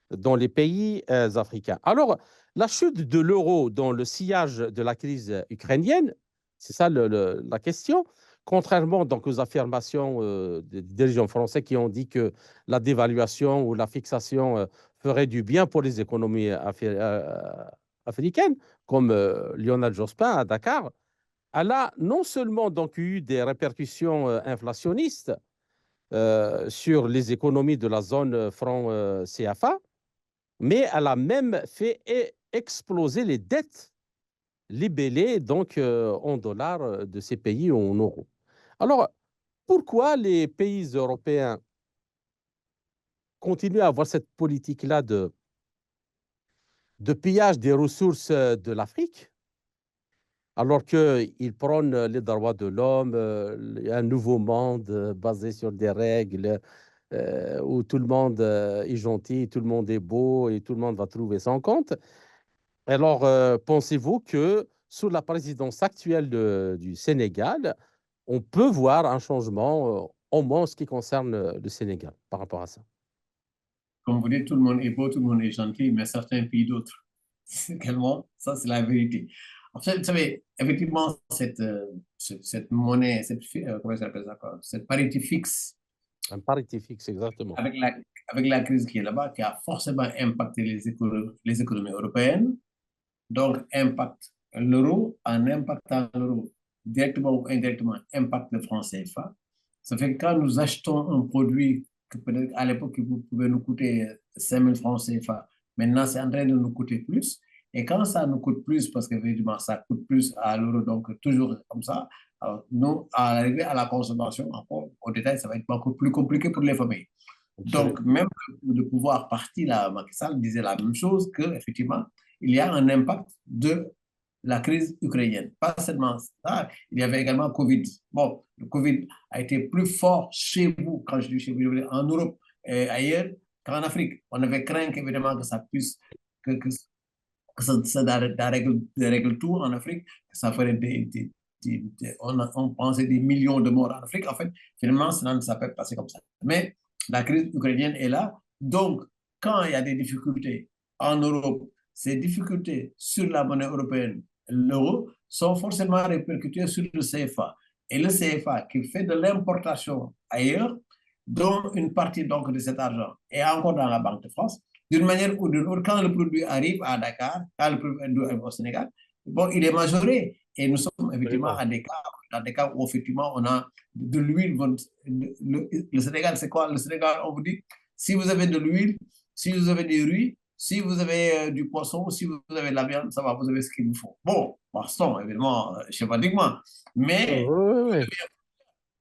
dans les pays africains. Alors, la chute de l'euro dans le sillage de la crise ukrainienne, c'est ça la question, contrairement donc aux affirmations des dirigeants français qui ont dit que la dévaluation ou la fixation ferait du bien pour les économies africaines, comme Lionel Jospin à Dakar, elle a non seulement donc eu des répercussions inflationnistes sur les économies de la zone franc CFA, mais elle a même fait exploser les dettes libellées donc en dollars de ces pays ou en euros. Alors, pourquoi les pays européens continuent à avoir cette politique-là de pillage des ressources de l'Afrique, alors qu'ils prônent les droits de l'homme, un nouveau monde basé sur des règles, où tout le monde est gentil, tout le monde est beau et tout le monde va trouver son compte. Alors, pensez-vous que sous la présidence actuelle du Sénégal, on peut voir un changement, au moins en ce qui concerne le Sénégal, par rapport à ça? Comme vous dites, tout le monde est beau, tout le monde est gentil, mais certains pays d'autres. Également, ça, c'est la vérité. En fait, vous savez, effectivement, cette monnaie, comment ça s'appelle ça, cette parité fixe, Un parité fixe, exactement. avec la crise qui est là-bas, qui a forcément impacté les économies européennes, donc impacte l'euro, en impactant l'euro directement ou indirectement, impacte le franc CFA. Ça fait que quand nous achetons un produit que peut-être à l'époque pouvait nous coûter 5 000 francs CFA, maintenant c'est en train de nous coûter plus. Et quand ça nous coûte plus, parce qu'effectivement ça coûte plus à l'euro, donc toujours comme ça, alors nous, à l'arrivée à la consommation, encore au détail, ça va être beaucoup plus compliqué pour les familles. Absolument. Donc, même le pouvoir parti, là, Macky Sall disait la même chose, qu'effectivement, il y a un impact de la crise ukrainienne. Pas seulement ça, il y avait également Covid. Bon, le Covid a été plus fort chez vous, quand je dis chez vous, en Europe et ailleurs, qu'en Afrique. On avait craint évidemment que ça puisse, que ça règle tout en Afrique, que ça ferait on pensait des millions de morts en Afrique. En fait, finalement, ça ne s'est pas passé comme ça. Mais la crise ukrainienne est là. Donc, quand il y a des difficultés en Europe, ces difficultés sur la monnaie européenne, l'euro, sont forcément répercutées sur le CFA. Et le CFA qui fait de l'importation ailleurs, dont une partie donc de cet argent est encore dans la Banque de France, d'une manière ou d'une autre, quand le produit arrive à Dakar, quand le produit arrive au Sénégal, bon, il est majoré. Et nous sommes effectivement dans des cas où effectivement on a de l'huile. Le Sénégal, c'est quoi? Le Sénégal, on vous dit, si vous avez de l'huile, si vous avez des riz, si vous avez du poisson, si vous avez de la viande, ça va, vous avez ce qu'il vous faut. Bon, passons, évidemment, schématiquement. Mais,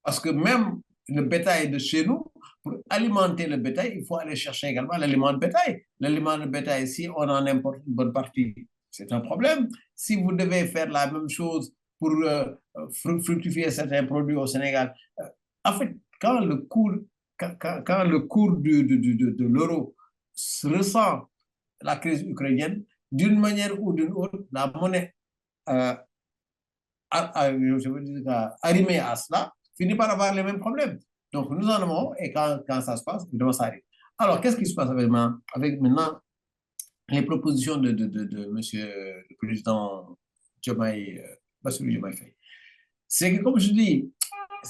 parce que même le bétail de chez nous, pour alimenter le bétail, il faut aller chercher également l'aliment de bétail. L'aliment de bétail, si on en importe une bonne partie, c'est un problème. Si vous devez faire la même chose pour fructifier certains produits au Sénégal, en fait, quand le cours de l'euro ressent la crise ukrainienne, d'une manière ou d'une autre, la monnaie arrimée à cela finit par avoir les mêmes problèmes. Donc, nous en avons, et quand ça se passe, évidemment, ça arrive. Alors, qu'est-ce qui se passe avec maintenant les propositions de M. le président Bassirou Diomaye Faye? C'est que, comme je dis,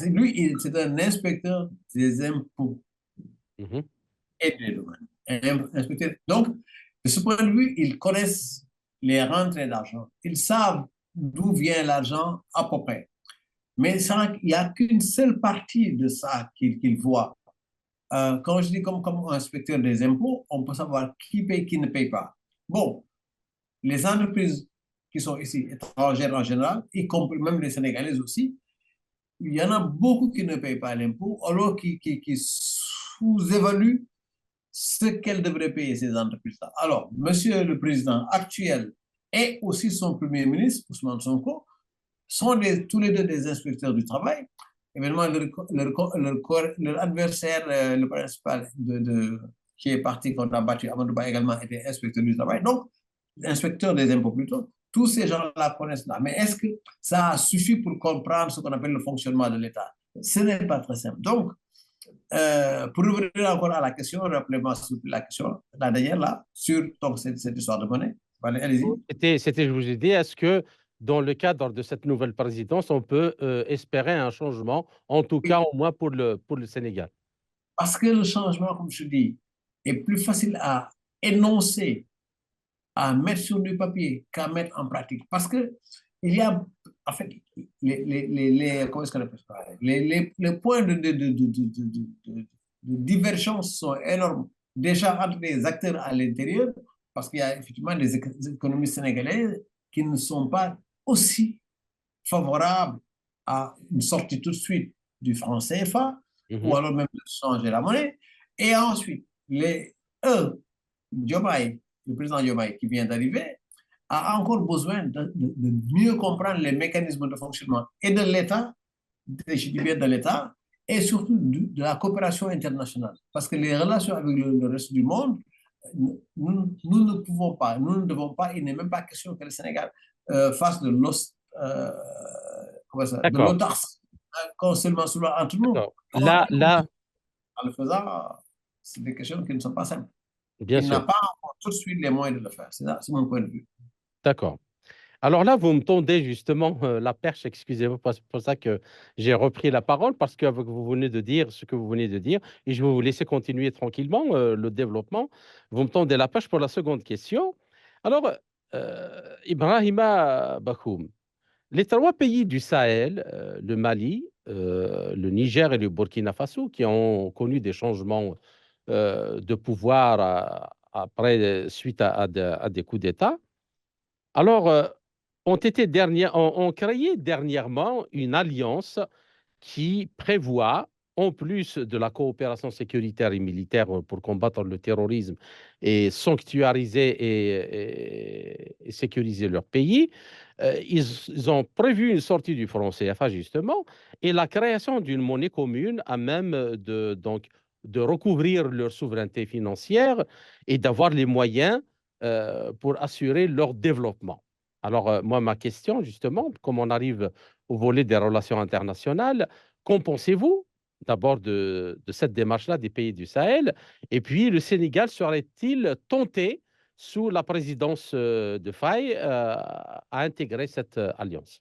lui, c'est un inspecteur des impôts et des domaines. Donc, de ce point de vue, ils connaissent les rentrées d'argent. Ils savent d'où vient l'argent à peu près. Mais il n'y a qu'une seule partie de ça qu'il voit. Quand je dis comme inspecteur des impôts, on peut savoir qui paye, qui ne paye pas. Bon, les entreprises qui sont ici, étrangères en général, y compris même les Sénégalaises aussi, il y en a beaucoup qui ne payent pas l'impôt, alors qui sous-évaluent ce qu'elles devraient payer, ces entreprises-là. Alors, monsieur le président actuel et aussi son premier ministre, Ousmane Sonko, sont tous les deux des inspecteurs du travail. Évidemment, leur adversaire, le principal qui est parti qu'on a battu, Amadou Ba également était inspecteur du travail. Donc, inspecteur des impôts plutôt. Tous ces gens-là connaissent là. Mais est-ce que ça suffit pour comprendre ce qu'on appelle le fonctionnement de l'État? Ce n'est pas très simple. Donc, pour revenir encore à la question, rappelez-moi la question, la dernière là, sur donc, cette histoire de monnaie. Allez-y. Je vous ai dit, est-ce que dans le cadre de cette nouvelle présidence, on peut espérer un changement, en tout cas au moins pour le Sénégal? Parce que le changement, comme je dis, est plus facile à énoncer, à mettre sur du papier qu'à mettre en pratique. Parce que il y a, en fait, comment est-ce qu'on appelle ça? Les points de divergence sont énormes. Déjà entre les acteurs à l'intérieur, parce qu'il y a effectivement des économistes sénégalais qui ne sont pas aussi favorables à une sortie tout de suite du franc CFA, ou alors même de changer la monnaie. Et ensuite, Diomaye, le président Diomaye qui vient d'arriver, a encore besoin de mieux comprendre les mécanismes de fonctionnement et de l'État, je dis bien de l'État, et surtout de la coopération internationale. Parce que les relations avec le reste du monde, nous ne pouvons pas, nous ne devons pas, il n'est même pas question que le Sénégal fasse de l'autarcie, seulement entre nous. Là, en le faisant, c'est des questions qui ne sont pas simples. Bien il sûr. n'a pas tout de suite les moyens de le faire. C'est mon point de vue. D'accord. Alors là, vous me tendez justement la perche, excusez-moi, c'est pour ça que j'ai repris la parole, parce que vous venez de dire ce que vous venez de dire, et je vais vous laisser continuer tranquillement le développement. Vous me tendez la perche pour la seconde question. Alors, Ibrahima Bakhoum, les trois pays du Sahel, le Mali, le Niger et le Burkina Faso, qui ont connu des changements de pouvoir suite à des coups d'État, alors, ont créé dernièrement une alliance qui prévoit, en plus de la coopération sécuritaire et militaire pour combattre le terrorisme et sanctuariser et sécuriser leur pays, ils ont prévu une sortie du franc CFA justement et la création d'une monnaie commune à même de donc de recouvrir leur souveraineté financière et d'avoir les moyens pour assurer leur développement. Alors, moi, ma question, justement, comme on arrive au volet des relations internationales, qu'en pensez-vous d'abord de cette démarche-là des pays du Sahel? Et puis, le Sénégal serait-il tenté, sous la présidence de Faye, à intégrer cette alliance?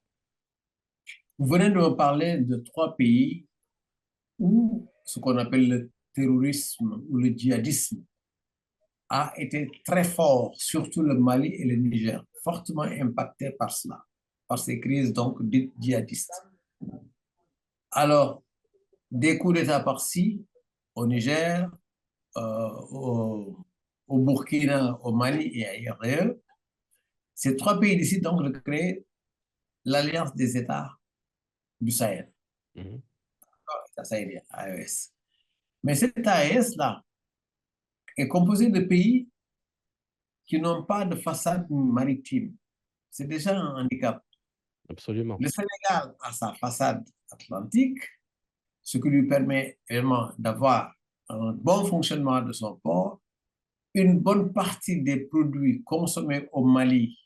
Vous venez de me parler de 3 pays où ce qu'on appelle le terrorisme ou le djihadisme a été très fort, surtout le Mali et le Niger, fortement impactés par cela, par ces crises donc dites djihadistes. Alors, des coups d'État par-ci, au Niger, au Burkina, au Mali et ailleurs, ces 3 pays décident donc de créer l'Alliance des États du Sahel, Mhm. État sahélien, AES. Mais cette AES-là est composée de pays qui n'ont pas de façade maritime. C'est déjà un handicap. Absolument. Le Sénégal a sa façade atlantique, ce qui lui permet également d'avoir un bon fonctionnement de son port. Une bonne partie des produits consommés au Mali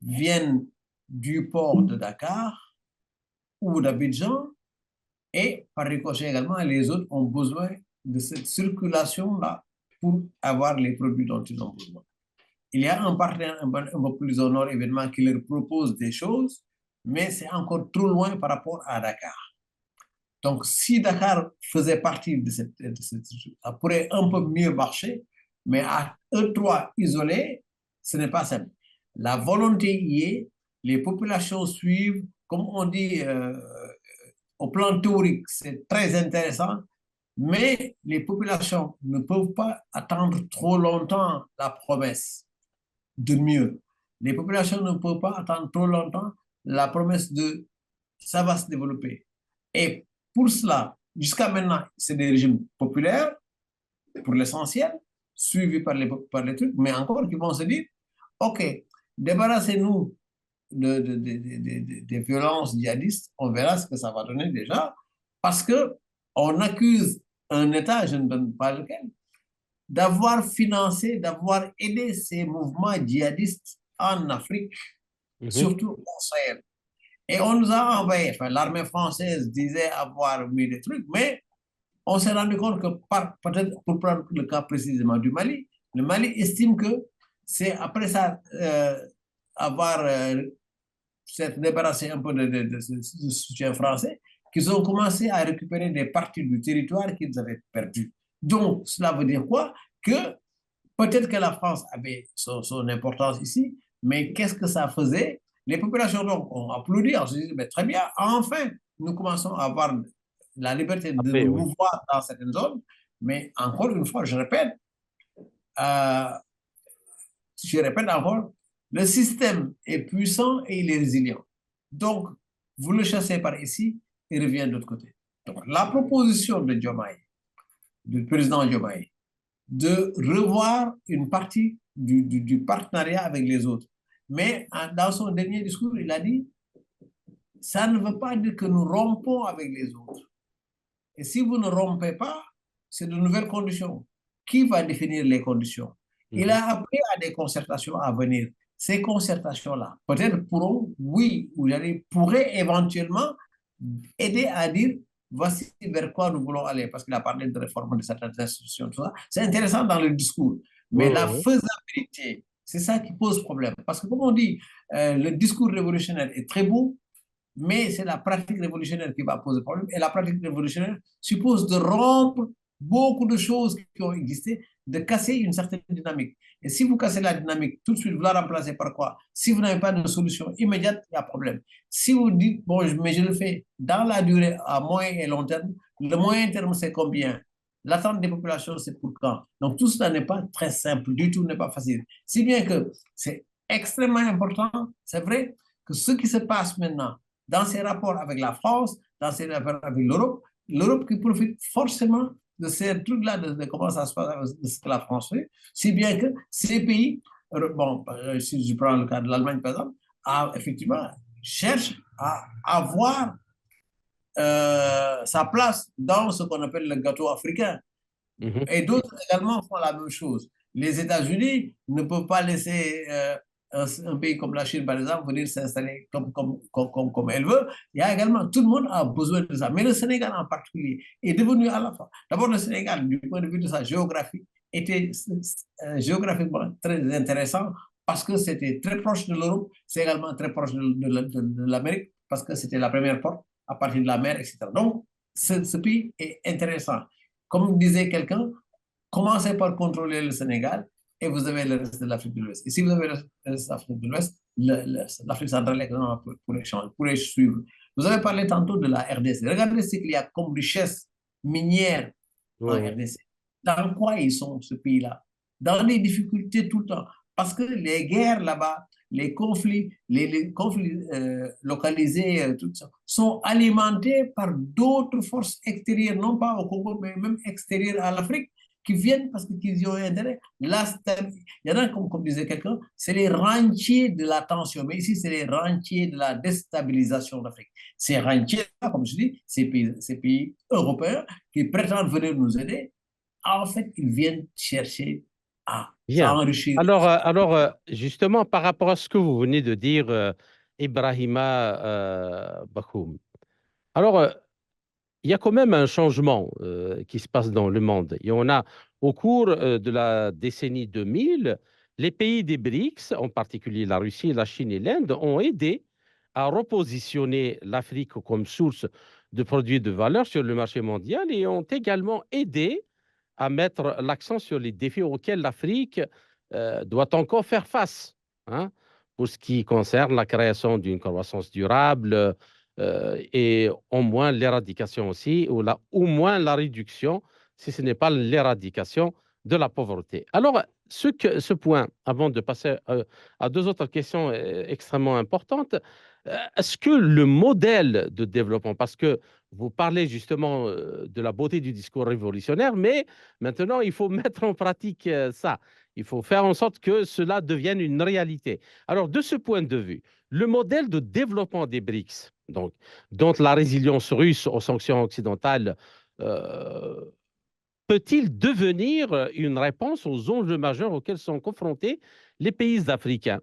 viennent du port de Dakar ou d'Abidjan et par ricochet également, les autres ont besoin de cette circulation-là pour avoir les produits dont ils ont besoin. Il y a un partenaire un peu plus au nord, évidemment, qui leur propose des choses, mais c'est encore trop loin par rapport à Dakar. Donc, si Dakar faisait partie de cette ça pourrait un peu mieux marcher, mais à eux trois isolés, ce n'est pas simple. La volonté y est, les populations suivent, comme on dit au plan théorique, c'est très intéressant, mais les populations ne peuvent pas attendre trop longtemps la promesse de mieux. Les populations ne peuvent pas attendre trop longtemps la promesse de ça va se développer. Et pour cela, jusqu'à maintenant, c'est des régimes populaires, pour l'essentiel, suivis par les trucs, mais encore qui vont se dire, OK, débarrassez-nous des violences djihadistes, on verra ce que ça va donner déjà, parce qu'on accuse un État, je ne donne pas lequel, d'avoir financé, d'avoir aidé ces mouvements djihadistes en Afrique, Mhm. surtout au Sahel. Et on nous a envoyé, enfin, l'armée française disait avoir mis des trucs, mais on s'est rendu compte que, peut-être pour prendre le cas précisément du Mali, le Mali estime que c'est après ça, avoir s'être débarrassé un peu de ce soutien français, qu'ils ont commencé à récupérer des parties du territoire qu'ils avaient perdu. Donc, cela veut dire quoi? Que peut-être que la France avait son importance ici, mais qu'est-ce que ça faisait? Les populations donc ont applaudi, on se dit, mais très bien, enfin, nous commençons à avoir la liberté La de paix, nous oui. mouvoir dans certaines zones, mais encore une fois, euh, je répète encore, le système est puissant et il est résilient. Donc, vous le chassez par ici, il revient de l'autre côté. Donc, la proposition de Diomaye, du président Diomaye, de revoir une partie du partenariat avec les autres. Mais dans son dernier discours, il a dit, ça ne veut pas dire que nous rompons avec les autres. Et si vous ne rompez pas, c'est de nouvelles conditions. Qui va définir les conditions? Il Mhm. a appelé à des concertations à venir. Ces concertations-là, peut-être pourront, oui, ou pourraient éventuellement aider à dire voici vers quoi nous voulons aller, parce qu'il a parlé de réforme de certaines institutions, tout ça. C'est intéressant dans le discours, Oui, mais oui, la oui. faisabilité, c'est ça qui pose problème. Parce que, comme on dit, le discours révolutionnaire est très beau, mais c'est la pratique révolutionnaire qui va poser problème. Et la pratique révolutionnaire suppose de rompre beaucoup de choses qui ont existé, de casser une certaine dynamique. Et si vous cassez la dynamique, tout de suite, vous la remplacez par quoi? Si vous n'avez pas de solution immédiate, il y a problème. Si vous dites, bon, mais je le fais dans la durée à moyen et long terme, le moyen terme, c'est combien? L'attente des populations, c'est pour quand? Donc, tout cela n'est pas très simple, du tout n'est pas facile. Si bien que c'est extrêmement important, c'est vrai, que ce qui se passe maintenant dans ses rapports avec la France, dans ses rapports avec l'Europe, l'Europe qui profite forcément de ces trucs-là, de comment ça se passe, de ce que la France fait, si bien que ces pays, bon, si je prends le cas de l'Allemagne par exemple, effectivement, cherchent à avoir sa place dans ce qu'on appelle le gâteau africain. Et d'autres également font la même chose. Les États-Unis ne peuvent pas laisser un pays comme la Chine, par exemple, venir s'installer comme elle veut. Il y a également, tout le monde a besoin de ça. Mais le Sénégal en particulier est devenu à la fois. D'abord, le Sénégal, du point de vue de sa géographie, était géographiquement très intéressant parce que c'était très proche de l'Europe, c'est également très proche de l'Amérique parce que c'était la première porte à partir de la mer, etc. Donc, ce pays est intéressant. Comme disait quelqu'un, commencez par contrôler le Sénégal et vous avez le reste de l'Afrique de l'Ouest. Et si vous avez le reste de l'Afrique de l'Ouest, l'Afrique centrale également pourrait suivre. Vous avez parlé tantôt de la RDC. Regardez ce qu'il y a comme richesse minière en RDC. Dans quoi ils sont, ce pays-là? Dans les difficultés tout le temps. Parce que les guerres là-bas, les conflits localisés, tout ça, sont alimentés par d'autres forces extérieures, non pas au Congo, mais même extérieures à l'Afrique, qui viennent parce qu'ils y ont intérêt. Là, il y en a, comme disait quelqu'un, c'est les rentiers de la tension, mais ici, c'est les rentiers de la déstabilisation d'Afrique. Ces rentiers-là, comme je dis, ces pays européens qui prétendent venir nous aider, en fait, ils viennent chercher à enrichir. Alors, justement, par rapport à ce que vous venez de dire, Ibrahima Bakhoum, alors, il y a quand même un changement qui se passe dans le monde. Il y en a au cours de la décennie 2000, les pays des BRICS, en particulier la Russie, la Chine et l'Inde, ont aidé à repositionner l'Afrique comme source de produits de valeur sur le marché mondial et ont également aidé à mettre l'accent sur les défis auxquels l'Afrique doit encore faire face, hein, pour ce qui concerne la création d'une croissance durable et au moins l'éradication aussi, ou au moins la réduction, si ce n'est pas l'éradication de la pauvreté. Alors, ce point, avant de passer à deux autres questions extrêmement importantes, est-ce que le modèle de développement, parce que vous parlez justement de la beauté du discours révolutionnaire, mais maintenant, il faut mettre en pratique ça. Il faut faire en sorte que cela devienne une réalité. Alors, de ce point de vue, le modèle de développement des BRICS, donc, dont la résilience russe aux sanctions occidentales, euh, peut-il devenir une réponse aux enjeux majeurs auxquels sont confrontés les pays africains,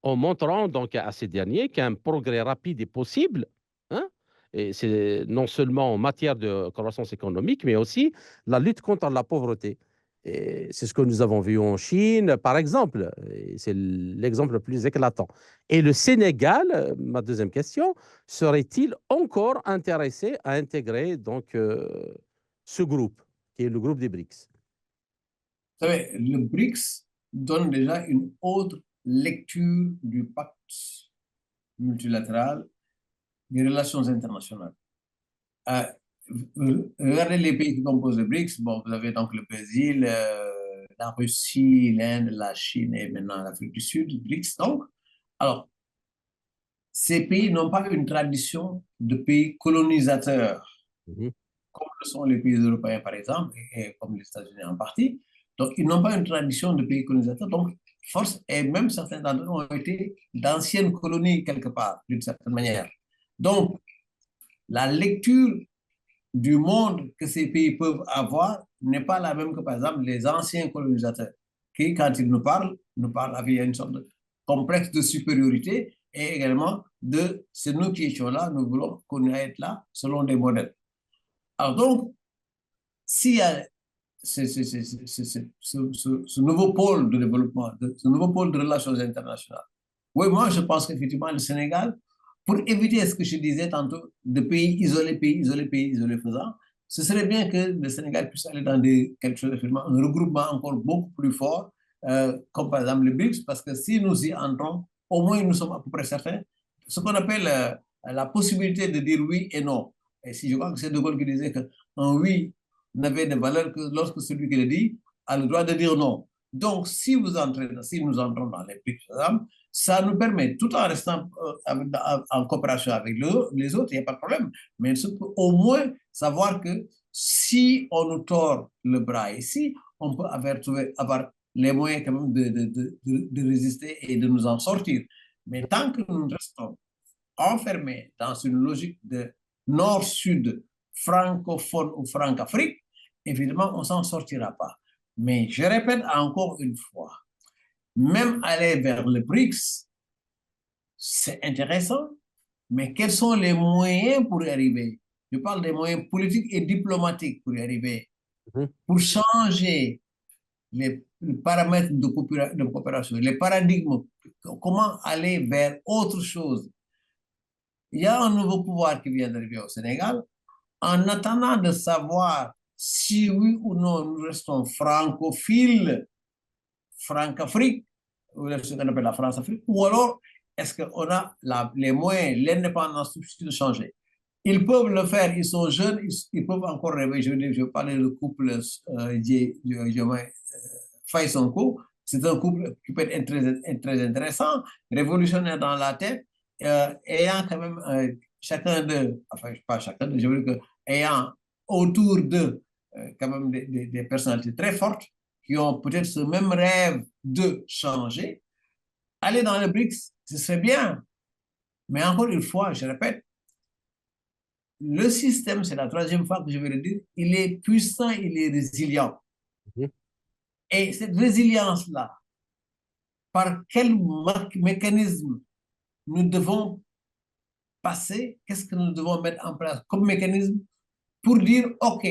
en montrant donc à ces derniers qu'un progrès rapide est possible, hein, et c'est non seulement en matière de croissance économique, mais aussi la lutte contre la pauvreté. Et c'est ce que nous avons vu en Chine, par exemple. Et c'est l'exemple le plus éclatant. Et le Sénégal, ma deuxième question, serait-il encore intéressé à intégrer donc ce groupe, qui est le groupe des BRICS? Vous savez, le BRICS donne déjà une autre lecture du pacte multilatéral des relations internationales. Regardez les pays qui composent le BRICS. Bon, vous avez donc le Brésil, la Russie, l'Inde, la Chine et maintenant l'Afrique du Sud, le BRICS. Donc, alors, ces pays n'ont pas une tradition de pays colonisateurs, comme le sont les pays européens, par exemple, et comme les États-Unis en partie. Donc, ils n'ont pas une tradition de pays colonisateurs. Donc, force, et même certains d'entre eux ont été d'anciennes colonies quelque part, d'une certaine manière. Donc, la lecture du monde que ces pays peuvent avoir n'est pas la même que, par exemple, les anciens colonisateurs, qui, quand ils nous parlent avec une sorte de complexe de supériorité et également de c'est nous qui étions là, nous voulons qu'on être là selon des modèles. Alors donc, s'il y a ce nouveau pôle de développement, ce nouveau pôle de relations internationales, oui, moi je pense qu'effectivement le Sénégal, pour éviter ce que je disais tantôt, de pays isolés, faisant, ce serait bien que le Sénégal puisse aller dans quelque chose, un regroupement encore beaucoup plus fort, comme par exemple le BRICS, parce que si nous y entrons, au moins nous sommes à peu près certains, ce qu'on appelle la possibilité de dire oui et non. Et si je crois que c'est De Gaulle qui disait qu'un oui n'avait de valeur que lorsque celui qui le dit a le droit de dire non. Donc, si nous entrons dans les BRICS, ça nous permet, tout en restant en coopération avec les autres, il n'y a pas de problème, mais au moins savoir que si on nous tord le bras ici, on peut avoir les moyens quand même de résister et de nous en sortir. Mais tant que nous restons enfermés dans une logique de nord-sud, francophone ou franc-Afrique, évidemment, on ne s'en sortira pas. Mais je répète encore une fois, même aller vers le BRICS, c'est intéressant, mais quels sont les moyens pour y arriver? Je parle des moyens politiques et diplomatiques pour y arriver, pour changer les paramètres de coopération, les paradigmes, comment aller vers autre chose. Il y a un nouveau pouvoir qui vient d'arriver au Sénégal. En attendant de savoir si oui ou non nous restons francophiles, Franc-Afrique, ou ce qu'on appelle la France-Afrique, ou alors est-ce qu'on a les moyens, l'indépendance de changer? Ils peuvent le faire, ils sont jeunes, ils peuvent encore rêver. Je parlais du couple Faye Sonko, c'est un couple qui peut être très intéressant, révolutionnaire dans la tête, ayant quand même chacun d'eux, enfin pas chacun d'eux, je veux dire que ayant autour d'eux quand même des personnalités très fortes qui ont peut-être ce même rêve de changer. Aller dans le BRICS, ce serait bien. Mais encore une fois, je répète, le système, c'est la troisième fois que je vais le dire, il est puissant, il est résilient. Et cette résilience-là, par quel mécanisme nous devons passer, qu'est-ce que nous devons mettre en place comme mécanisme pour dire, OK,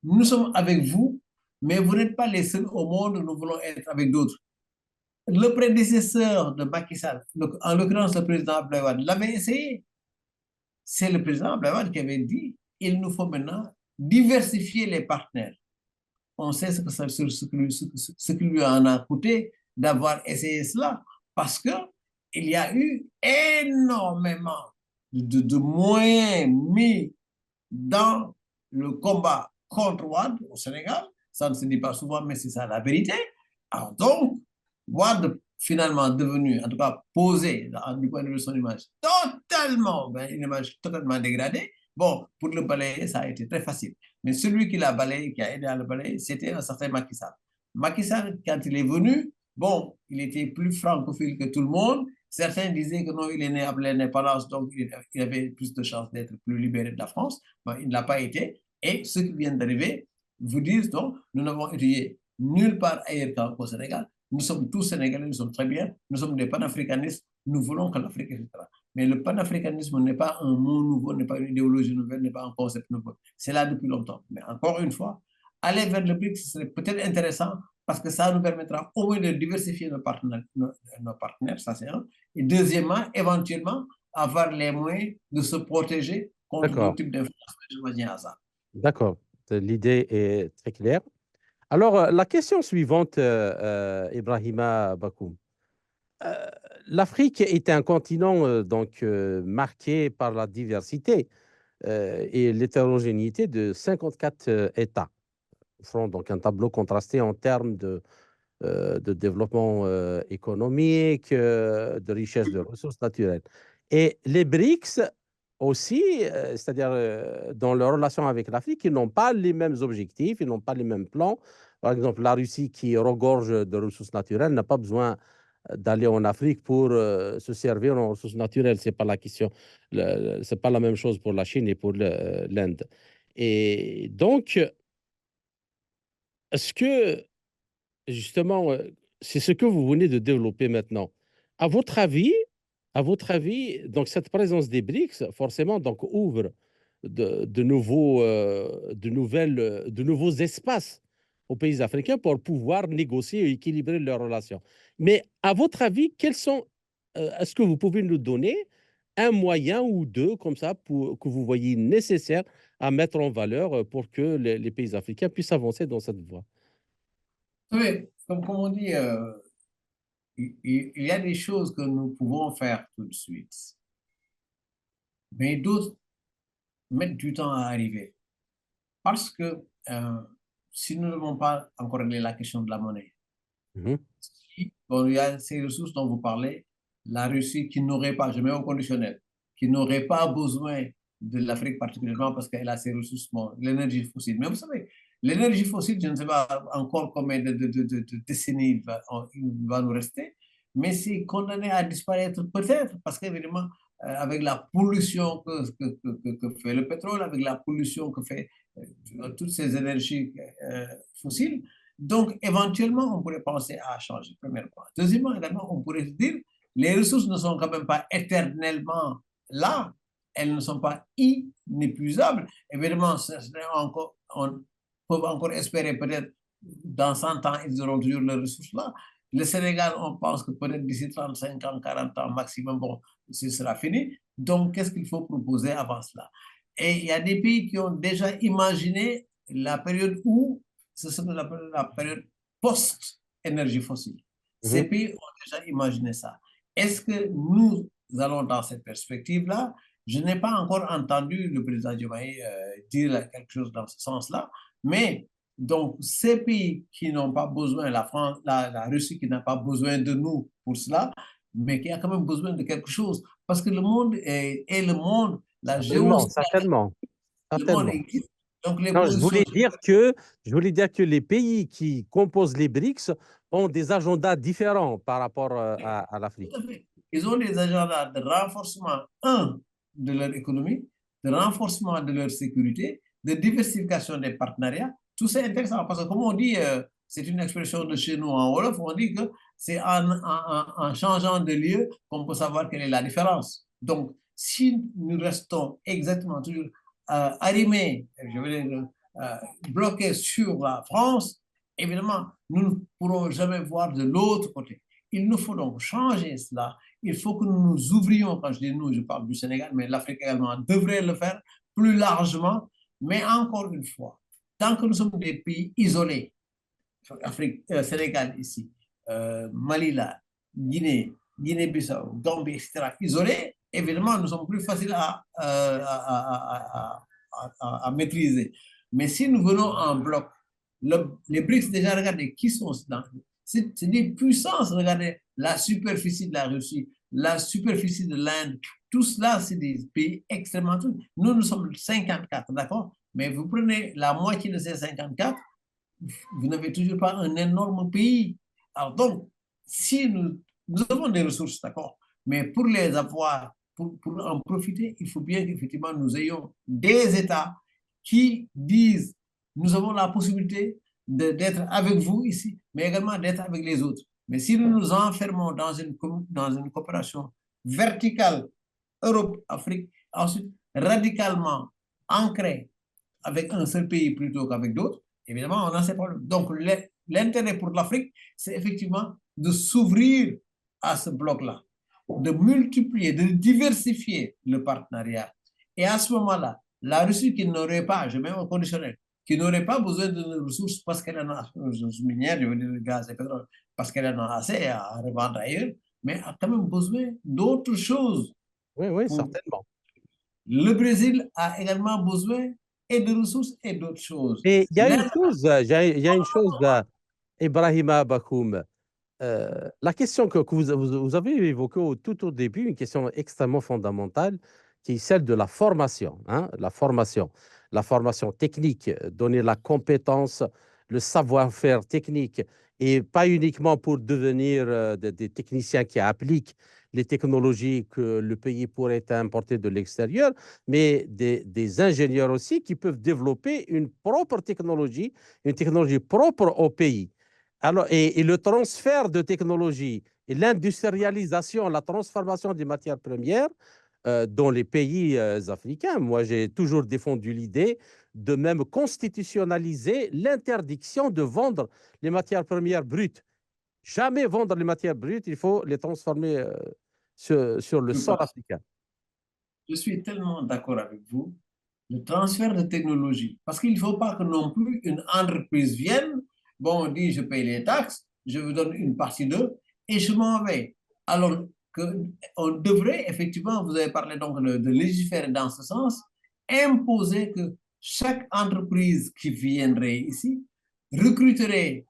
nous sommes avec vous, mais vous n'êtes pas les seuls au monde, nous voulons être avec d'autres. Le prédécesseur de Macky Sall, en l'occurrence le président Abdoulaye Wade, l'avait essayé. C'est le président Abdoulaye Wade qui avait dit, il nous faut maintenant diversifier les partenaires. On sait ce qui lui en a coûté d'avoir essayé cela, parce qu'il y a eu énormément de moyens mis dans le combat contre Wade au Sénégal. Ça ne se dit pas souvent, mais c'est ça la vérité. Alors donc, Wade finalement devenu, en tout cas posé du point de vue de son image, totalement, une image totalement dégradée. Bon, pour le balayer, ça a été très facile. Mais celui qui l'a balayé, qui a aidé à le balayer, c'était un certain Macky Sall. Macky Sall, quand il est venu, bon, il était plus francophile que tout le monde. Certains disaient que non, il est né après l'indépendance, donc il avait plus de chances d'être plus libéré de la France. Bon, il ne l'a pas été. Et ceux qui viennent d'arriver vous disent, donc, nous n'avons étudié nulle part ailleurs qu'au Sénégal. Nous sommes tous Sénégalais, nous sommes très bien. Nous sommes des panafricanistes. Nous voulons que l'Afrique, etc. Mais le panafricanisme n'est pas un mot nouveau, n'est pas une idéologie nouvelle, n'est pas un concept nouveau. C'est là depuis longtemps. Mais encore une fois, aller vers le BRICS, ce serait peut-être intéressant parce que ça nous permettra au moins de diversifier nos partenaires, ça c'est un. Et deuxièmement, éventuellement, avoir les moyens de se protéger contre d'autres types d'influences. D'accord. L'idée est très claire. Alors, la question suivante, Ibrahima Bakoum. L'Afrique est un continent marqué par la diversité et l'hétérogénéité de 54 États, offrant donc un tableau contrasté en termes de développement économique, de richesse de ressources naturelles. Et les BRICS aussi, c'est-à-dire dans leur relation avec l'Afrique, ils n'ont pas les mêmes objectifs, ils n'ont pas les mêmes plans. Par exemple, la Russie qui regorge de ressources naturelles n'a pas besoin d'aller en Afrique pour se servir en ressources naturelles. Ce n'est pas la question. C'est pas la même chose pour la Chine et pour l'Inde. Et donc, est-ce que justement, c'est ce que vous venez de développer maintenant. À votre avis, donc cette présence des BRICS, forcément, donc ouvre de nouveaux espaces aux pays africains pour pouvoir négocier et équilibrer leurs relations. Mais à votre avis, est-ce que vous pouvez nous donner un moyen ou deux comme ça que vous voyez nécessaire à mettre en valeur pour que les pays africains puissent avancer dans cette voie? Oui, comme on dit, il y a des choses que nous pouvons faire tout de suite, mais d'autres mettent du temps à arriver. Parce que si nous n'avons pas encore réglé la question de la monnaie, bon, il y a ces ressources dont vous parlez, la Russie qui n'aurait pas, je mets au conditionnel, qui n'aurait pas besoin de l'Afrique particulièrement parce qu'elle a ses ressources, bon, l'énergie fossile. Mais vous savez, l'énergie fossile, je ne sais pas encore combien de décennies il va nous rester, mais c'est condamné à disparaître peut-être parce qu'évidemment, avec la pollution que fait le pétrole, avec la pollution que fait toutes ces énergies fossiles. Donc, éventuellement, on pourrait penser à changer, premièrement. Deuxièmement, également, on pourrait se dire, les ressources ne sont quand même pas éternellement là, elles ne sont pas inépuisables. Évidemment, on peut encore espérer peut-être dans 100 ans, ils auront toujours les ressources là. Le Sénégal, on pense que peut-être d'ici 35 ans, 40 ans maximum, bon, ce sera fini. Donc, qu'est-ce qu'il faut proposer avant cela? Et il y a des pays qui ont déjà imaginé la période où ce sera la période post-énergie fossile. Ces pays ont déjà imaginé ça. Est-ce que nous allons dans cette perspective-là? Je n'ai pas encore entendu le président Diomaye dire quelque chose dans ce sens-là, mais donc ces pays qui n'ont pas besoin, la France, la Russie qui n'a pas besoin de nous pour cela, mais qui a quand même besoin de quelque chose, parce que le monde est le monde, la géostratégie, Certainement. le monde existe. Donc les Non, positions... je voulais dire que les pays qui composent les BRICS ont des agendas différents par rapport à l'Afrique. Ils ont des agendas de renforcement, de leur économie, de renforcement de leur sécurité, de diversification des partenariats. Tout ça est intéressant parce que, comme on dit, c'est une expression de chez nous en Wolof, on dit que c'est en changeant de lieu qu'on peut savoir quelle est la différence. Donc, si nous restons exactement toujours arrimés, je veux dire, bloqués sur la France, évidemment, nous ne pourrons jamais voir de l'autre côté. Il nous faut donc changer cela. Il faut que nous nous ouvrions, quand je dis nous, je parle du Sénégal, mais l'Afrique également devrait le faire plus largement. Mais encore une fois, tant que nous sommes des pays isolés, Afrique, Sénégal ici, Mali là, Guinée, Guinée-Bissau, Gambie, etc., isolés, évidemment, nous sommes plus faciles à maîtriser. Mais si nous venons en bloc, les BRICS, déjà, regardez qui sont dans. C'est des puissances, regardez la superficie de la Russie, la superficie de l'Inde, tout cela, c'est des pays extrêmement... Nous, nous sommes 54, d'accord? Mais vous prenez la moitié de ces 54, vous n'avez toujours pas un énorme pays. Alors donc, si nous avons des ressources, d'accord, mais pour les avoir, pour en profiter, il faut bien qu'effectivement nous ayons des États qui disent, nous avons la possibilité d'être avec vous ici, mais également d'être avec les autres. Mais si nous nous enfermons dans une coopération verticale, Europe-Afrique, ensuite radicalement ancrée avec un seul pays plutôt qu'avec d'autres, évidemment, on a ces problèmes. Donc, l'intérêt pour l'Afrique, c'est effectivement de s'ouvrir à ce bloc-là, de multiplier, de diversifier le partenariat. Et à ce moment-là, la Russie qui n'aurait pas, je mets au conditionnel, qui n'aurait pas besoin de nos ressources parce qu'elle en a, ressources minières, je veux dire le gaz et le pétrole, parce qu'elle en a assez à revendre ailleurs, mais a quand même besoin d'autres choses. Oui, certainement. Le Brésil a également besoin et de ressources et d'autres choses. Et il y a une chose, Ibrahima Bakoum. La question que vous avez évoquée tout au début, une question extrêmement fondamentale, qui est celle de la formation. La formation technique, donner la compétence, le savoir-faire technique, et pas uniquement pour devenir des techniciens qui appliquent les technologies que le pays pourrait importer de l'extérieur, mais des ingénieurs aussi qui peuvent développer une technologie propre au pays. Alors, et le transfert de technologie et l'industrialisation, la transformation des matières premières dans les pays africains. Moi, j'ai toujours défendu l'idée de même constitutionnaliser l'interdiction de vendre les matières premières brutes. Jamais vendre les matières brutes, il faut les transformer sur le sol africain. Je suis tellement d'accord avec vous. Le transfert de technologie, parce qu'il ne faut pas que non plus une entreprise vienne, bon, on dit je paye les taxes, je vous donne une partie d'eux et je m'en vais. Alors qu'on devrait effectivement, vous avez parlé donc de légiférer dans ce sens, imposer que chaque entreprise qui viendrait ici recruterait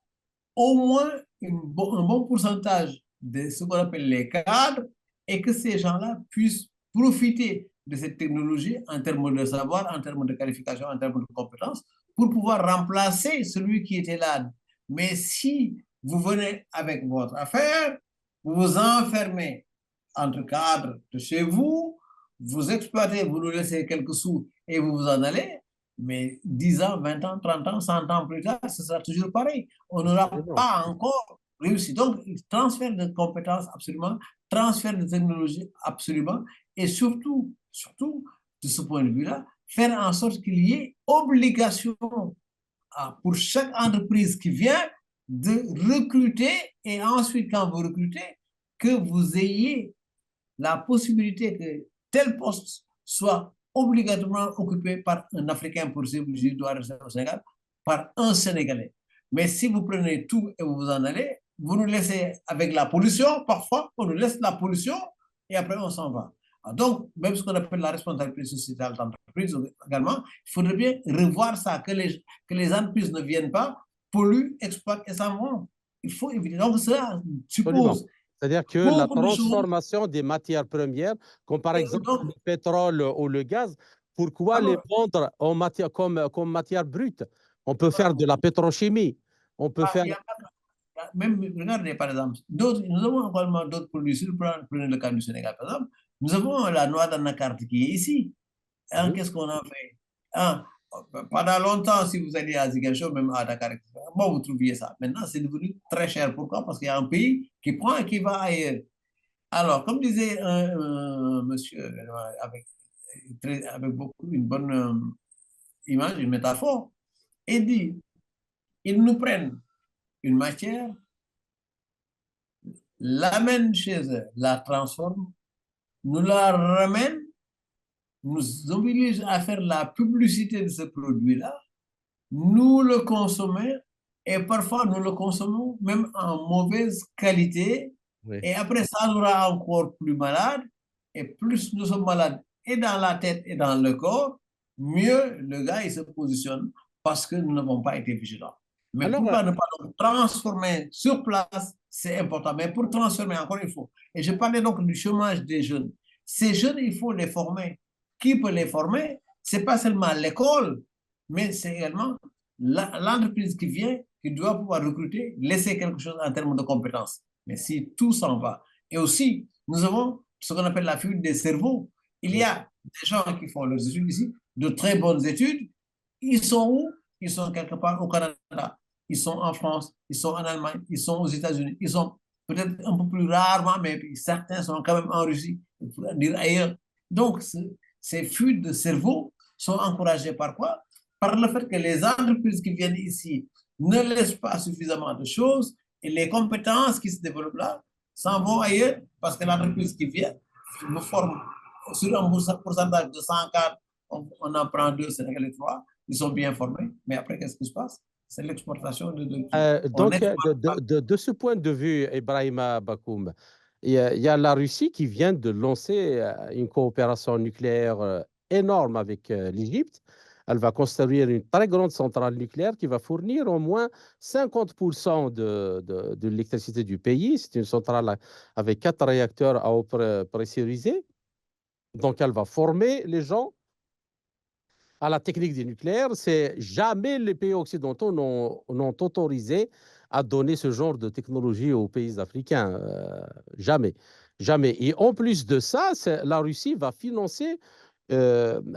au moins un bon pourcentage de ce qu'on appelle les cadres et que ces gens-là puissent profiter de cette technologie en termes de savoir, en termes de qualification, en termes de compétences, pour pouvoir remplacer celui qui était là. Mais si vous venez avec votre affaire, vous vous enfermez entre cadres de chez vous, vous exploitez, vous nous laissez quelques sous et vous vous en allez, mais 10 ans, 20 ans, 30 ans, 100 ans plus tard, ce sera toujours pareil. On n'aura Absolument. pas encore réussi. Donc, transfert de compétences, absolument, transfert de technologie, absolument, et surtout, de ce point de vue-là, faire en sorte qu'il y ait obligation pour chaque entreprise qui vient de recruter, et ensuite, quand vous recrutez, que vous ayez la possibilité que tel poste soit obligatoirement occupé par un Africain pour si je dois rester au Sénégal, par un Sénégalais. Mais si vous prenez tout et vous vous en allez, vous nous laissez avec la pollution, parfois on nous laisse la pollution et après on s'en va. Donc, même ce qu'on appelle la responsabilité sociétale d'entreprise également, il faudrait bien revoir ça, que les entreprises ne viennent pas, polluent, exploitent et s'en vont. Il faut éviter. Donc, ça Absolument. suppose C'est-à-dire que la beaucoup de choses. transformation des matières premières, comme par exemple Donc, le pétrole ou le gaz, pourquoi les alors, vendre en matière, comme matière brute? On peut faire de la pétrochimie, on peut faire... il y a même, regardez par exemple, nous avons encore d'autres produits. Si vous prenez le cas du Sénégal, par exemple, nous avons la noix d'anacarde qui est ici. Hein, Mhm. qu'est-ce qu'on en fait? Hein, pendant longtemps, si vous allez à Ziguinchor, même à Dakar, bon, vous trouviez ça. Maintenant, c'est devenu très cher. Pourquoi? Parce qu'il y a un pays qui prend et qui va ailleurs. Alors, comme disait un monsieur avec, avec beaucoup, une bonne image, une métaphore, il dit, ils nous prennent une matière, l'amènent chez eux, la transforment, nous la ramènent, nous obligent à faire la publicité de ce produit-là, nous le consommons et parfois nous le consommons même en mauvaise qualité Oui. et après ça nous rend encore plus malades et plus nous sommes malades et dans la tête et dans le corps, mieux le gars il se positionne parce que nous n'avons pas été vigilants. Mais Alors, pourquoi ne pas le transformer sur place, c'est important. Mais pour transformer, encore il faut. Et je parlais donc du chômage des jeunes. Ces jeunes, il faut les former. Qui peut les former? Ce n'est pas seulement l'école, mais c'est également l'entreprise qui vient, qui doit pouvoir recruter, laisser quelque chose en termes de compétences. Mais si tout s'en va. Et aussi, nous avons ce qu'on appelle la fuite des cerveaux. Il y a des gens qui font leurs études ici, de très bonnes études. Ils sont où? Ils sont quelque part au Canada. Ils sont en France, ils sont en Allemagne, ils sont aux États-Unis, ils sont peut-être un peu plus rarement, mais certains sont quand même en Russie, pour dire ailleurs. Donc, ces fuites de cerveau sont encouragées par quoi? Par le fait que les entreprises qui viennent ici ne laissent pas suffisamment de choses et les compétences qui se développent là s'en vont ailleurs parce que l'entreprise qui vient me forme sur un pourcentage de 104, on en prend 2, Sénégalais 3, ils sont bien formés, mais après, qu'est-ce qui se passe? C'est l'exportation de tout. On donc, n'exporte pas. de ce point de vue, Ibrahima Bakoum, il y a la Russie qui vient de lancer une coopération nucléaire énorme avec l'Égypte. Elle va construire une très grande centrale nucléaire qui va fournir au moins 50% de l'électricité du pays. C'est une centrale avec 4 réacteurs à eau pressurisée. Donc, elle va former les gens à la technique du nucléaire. C'est jamais les pays occidentaux n'ont autorisé à donner ce genre de technologie aux pays africains. Jamais. Jamais. Et en plus de ça, la Russie va financer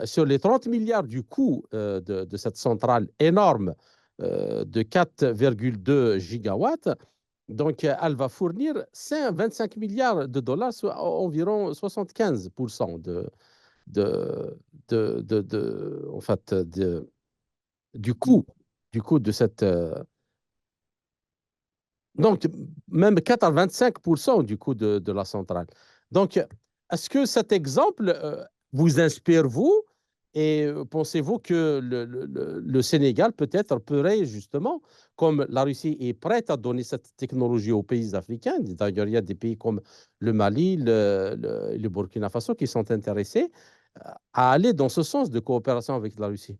sur les 30 milliards du coût de cette centrale énorme de 4,2 gigawatts. Donc, elle va fournir 25 milliards de dollars, soit environ 75% de, en fait, du coût, de cette. Donc, même 85% du coût de la centrale. Donc, est-ce que cet exemple vous inspire, vous, et pensez-vous que le Sénégal, peut-être, pourrait justement, comme la Russie est prête à donner cette technologie aux pays africains, d'ailleurs, il y a des pays comme le Mali, le Burkina Faso qui sont intéressés à aller dans ce sens de coopération avec la Russie?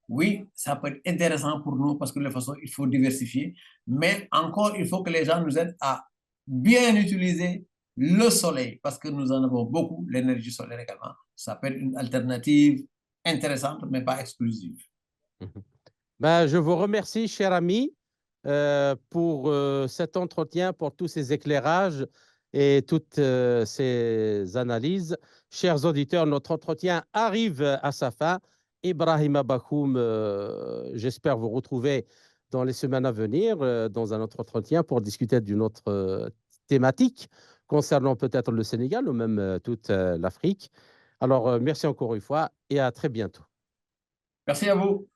Oui, ça peut être intéressant pour nous parce que de toute façon, il faut diversifier. Mais encore, il faut que les gens nous aident à bien utiliser le soleil parce que nous en avons beaucoup, l'énergie solaire également. Ça peut être une alternative intéressante, mais pas exclusive. Mhm. Ben, je vous remercie, cher ami, pour cet entretien, pour tous ces éclairages et toutes ces analyses. Chers auditeurs, notre entretien arrive à sa fin. Ibrahima Bakhoum, j'espère vous retrouver dans les semaines à venir dans un autre entretien pour discuter d'une autre thématique concernant peut-être le Sénégal ou même toute l'Afrique. Alors, merci encore une fois et à très bientôt. Merci à vous.